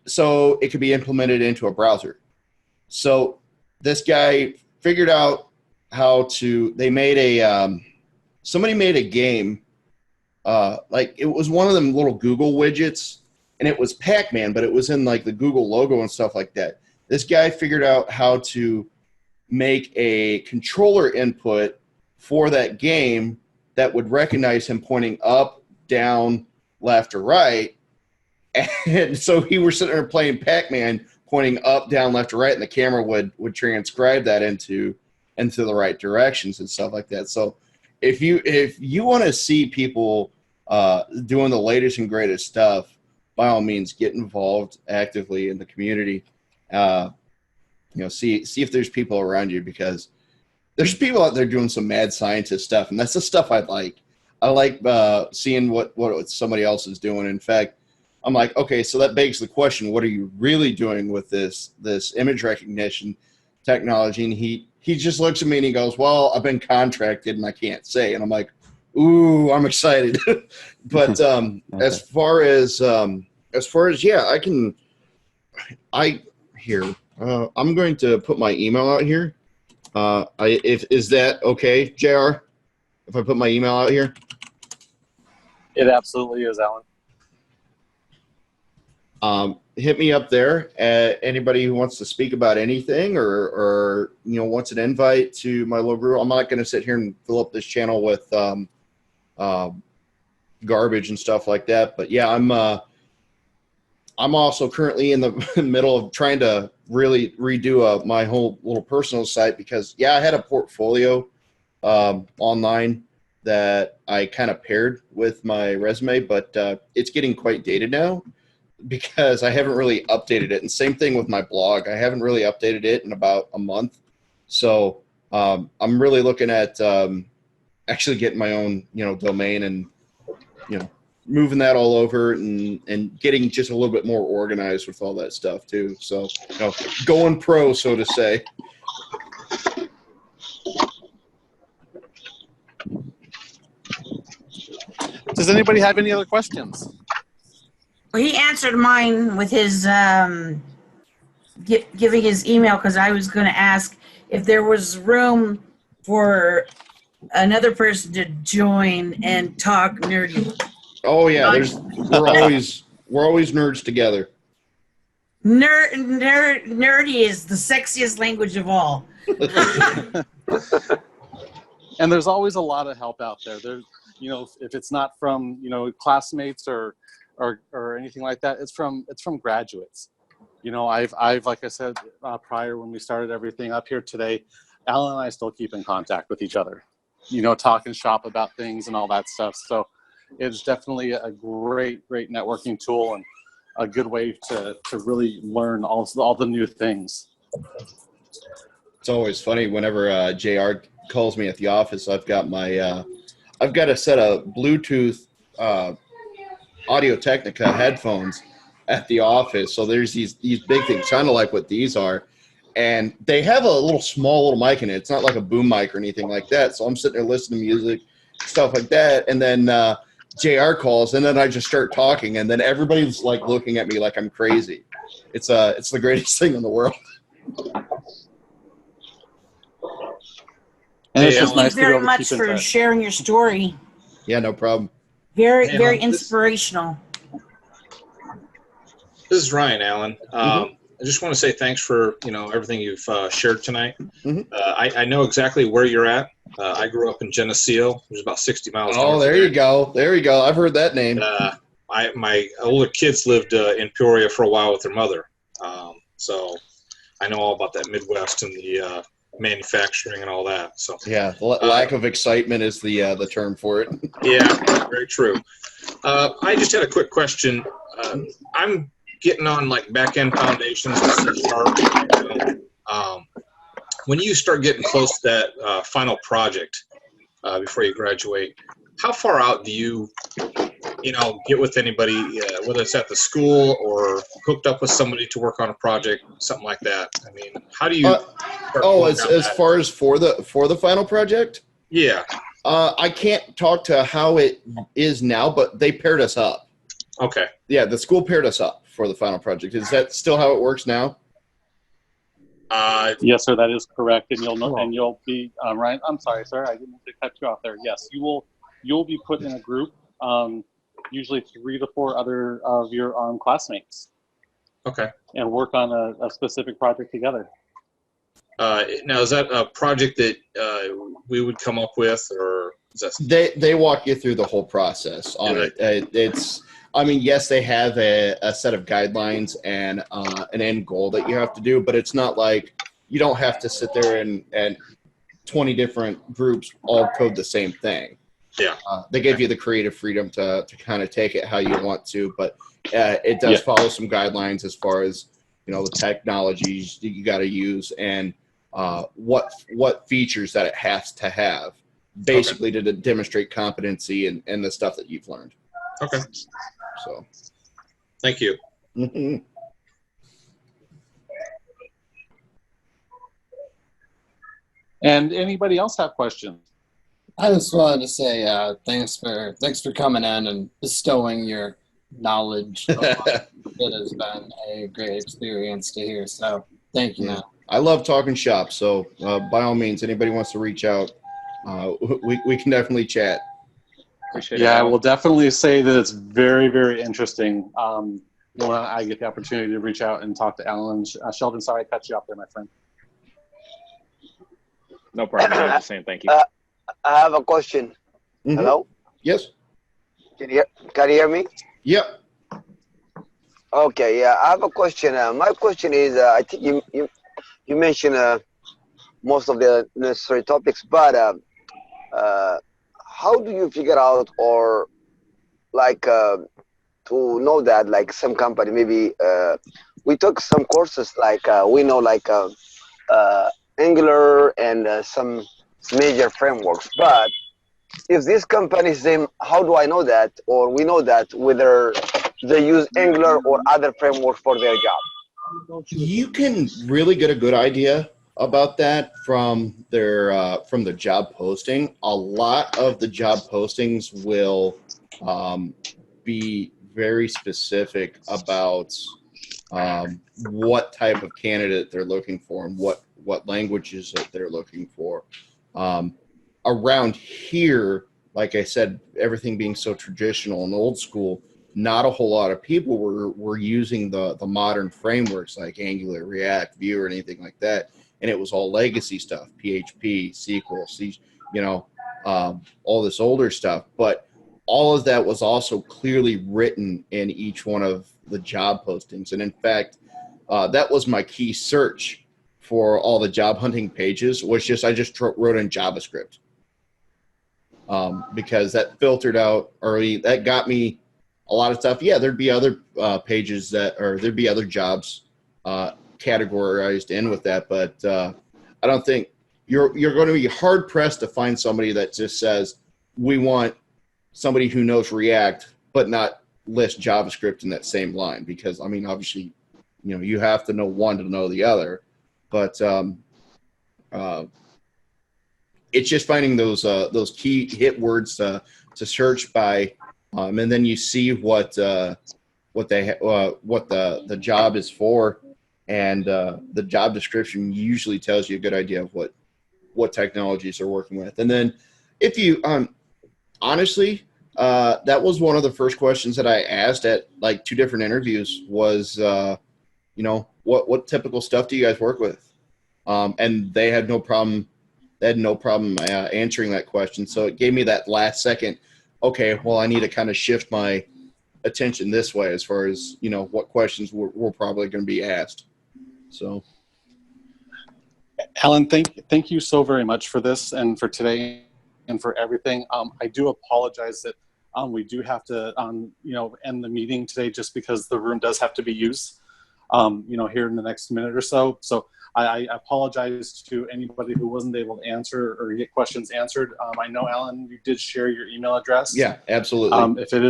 so it could be implemented into a browser. So this guy figured out how to. They made somebody made a game. Like it was one of them little Google widgets, and it was Pac-Man, but it was in like the Google logo and stuff like that. This guy figured out how to make a controller input for that game that would recognize him pointing up, down, left, or right. And so he was sitting there playing Pac-Man, pointing up, down, left, or right, and the camera would transcribe that into the right directions and stuff like that. So if you want to see people doing the latest and greatest stuff, by all means, get involved actively in the community. See if there's people around you, because there's people out there doing some mad scientist stuff, and that's the stuff I like. I like seeing what somebody else is doing. In fact, I'm like, okay, so that begs the question: what are you really doing with this image recognition technology? And he just looks at me and he goes, "Well, I've been contracted and I can't say." And I'm like, "Ooh, I'm excited." But Okay. as far as yeah, I'm going to put my email out here. Is that okay, JR? If I put my email out here? It absolutely is, Alan. Hit me up there. Anybody who wants to speak about anything or wants an invite to my little group. I'm not going to sit here and fill up this channel with garbage and stuff like that. But yeah, I'm also currently in the middle of trying to really redo my whole little personal site, because I had a portfolio online that I kind of paired with my resume, but it's getting quite dated now because I haven't really updated it. And same thing with my blog. I haven't really updated it in about a month. So I'm really looking at actually getting my own, domain and, moving that all over and getting just a little bit more organized with all that stuff too. So, going pro, so to say. Does anybody have any other questions? Well, he answered mine with his giving his email, because I was going to ask if there was room for another person to join and talk nerdy. Oh yeah, we're always nerds together. Nerdy is the sexiest language of all. And there's always a lot of help out there. There's, if it's not from classmates or anything like that, it's from graduates. I've like I said prior, when we started everything up here today, Alan and I still keep in contact with each other. Talk and shop about things and all that stuff. So it's definitely a great networking tool and a good way to really learn all the new things. It's always funny whenever JR calls me at the office. I've got a set of Bluetooth Audio Technica headphones at the office. So there's these big things, kind of like what these are. And they have a small little mic in it. It's not like a boom mic or anything like that. So I'm sitting there listening to music, stuff like that. And then JR calls, and then I just start talking, and then everybody's like looking at me like I'm crazy. It's the greatest thing in the world. And it's just nice to be able to keep in touch. Thank you very much for sharing your story. Yeah, no problem. Very inspirational. This is Ryan, Alan. I just want to say thanks for everything you've shared tonight. I know exactly where you're at. I grew up in Geneseo, which is about 60 miles. Oh, there you go. There you go. I've heard that name. My older kids lived in Peoria for a while with their mother, so I know all about that Midwest and the manufacturing and all that. So yeah, lack of excitement is the term for it. Yeah, very true. I just had a quick question. I'm getting on like back-end foundations with C#. When you start getting close to that final project before you graduate, how far out do you get with anybody, whether it's at the school or hooked up with somebody to work on a project, something like that? I mean, how do you start Oh, going as down that. far as for the final project? Yeah. I can't talk to how it is now, but they paired us up. Okay. Yeah, the school paired us up for the final project. Is that still how it works now? Yes, sir, that is correct, and you'll know, and you'll be Ryan. I'm sorry, sir, I didn't mean to cut you off there. Yes, you'll be put in a group, usually 3 to 4 other of your classmates. Okay. And work on a specific project together. Now, is that a project that we would come up with, or is that? They walk you through the whole process on it. It's, I mean, yes, they have a set of guidelines and an end goal that you have to do, but it's not like you don't have to sit there and 20 different groups all code the same thing. Yeah. They give you the creative freedom to kind of take it how you want to, but it does follow some guidelines as far as, you know, the technologies that you got to use and what features that it has to have, basically to demonstrate competency and the stuff that you've learned. Okay. So, thank you. And anybody else have questions? I just wanted to say thanks for coming in and bestowing your knowledge. It has been a great experience to hear. So thank you, man. I love talking shop. So by all means, anybody wants to reach out, we can definitely chat. Appreciate it. Yeah, I will definitely say that it's very, very interesting when I get the opportunity to reach out and talk to Alan. Sheldon, sorry I cut you off there, my friend. No problem. I'm just saying thank you. I have a question. Hello? Yes. Can you hear me? Yep. Okay, yeah, I have a question. My question is, I think you mentioned most of the necessary topics, but how do you figure out or like to know that like some company, maybe we took some courses like we know like Angular and some major frameworks, but if this company is same, how do I know that, or we know that whether they use Angular or other frameworks for their job? You can really get a good idea about that from the job posting. A lot of the job postings will be very specific about what type of candidate they're looking for and what languages that they're looking for. Around here, like I said, everything being so traditional and old school, not a whole lot of people were using the modern frameworks like Angular, React, Vue, or anything like that. And it was all legacy stuff, PHP, SQL, C, you know, all this older stuff. But all of that was also clearly written in each one of the job postings. And in fact, that was my key search for all the job hunting pages, was I just wrote in JavaScript. Because that filtered out, or that got me a lot of stuff. Yeah, there'd be other pages there'd be other jobs categorized in with that, but I don't think you're going to be hard pressed to find somebody that just says we want somebody who knows React but not list JavaScript in that same line, because I mean obviously, you know, you have to know one to know the other, but it's just finding those key hit words to search by, and then you see what the job is for, and the job description usually tells you a good idea of what technologies they're working with. And then if you honestly, that was one of the first questions that I asked at like 2 different interviews was, you know, what typical stuff do you guys work with? And they had no problem. They had no problem answering that question. So it gave me that last second, okay, well, I need to kind of shift my attention this way as far as, you know, what questions we're probably going to be asked. So, Alan, thank you so very much for this and for today and for everything. I do apologize that we do have to, you know, end the meeting today just because the room does have to be used, you know, here in the next minute or so. So I apologize to anybody who wasn't able to answer or get questions answered. I know, Alan, you did share your email address. Yeah, absolutely. If it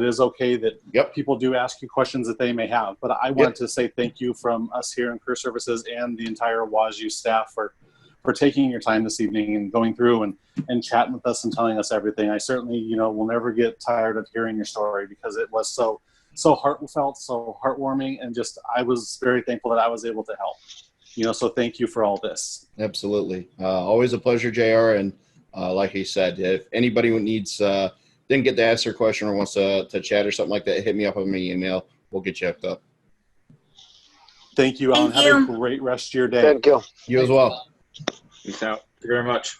is okay that people do ask you questions that they may have, but I wanted to say thank you from us here in Career Services and the entire Woz U staff for taking your time this evening and going through and chatting with us and telling us everything. I certainly, will never get tired of hearing your story because it was so heartfelt, so heartwarming, and just I was very thankful that I was able to help. So thank you for all this. Absolutely. Always a pleasure, JR. And like he said, if anybody needs, didn't get to ask their question or wants to chat or something like that, hit me up on my email. We'll get you hooked up. Thank you, Alan. Have a great rest of your day. Thank you. You as well. Peace out. Thank you very much.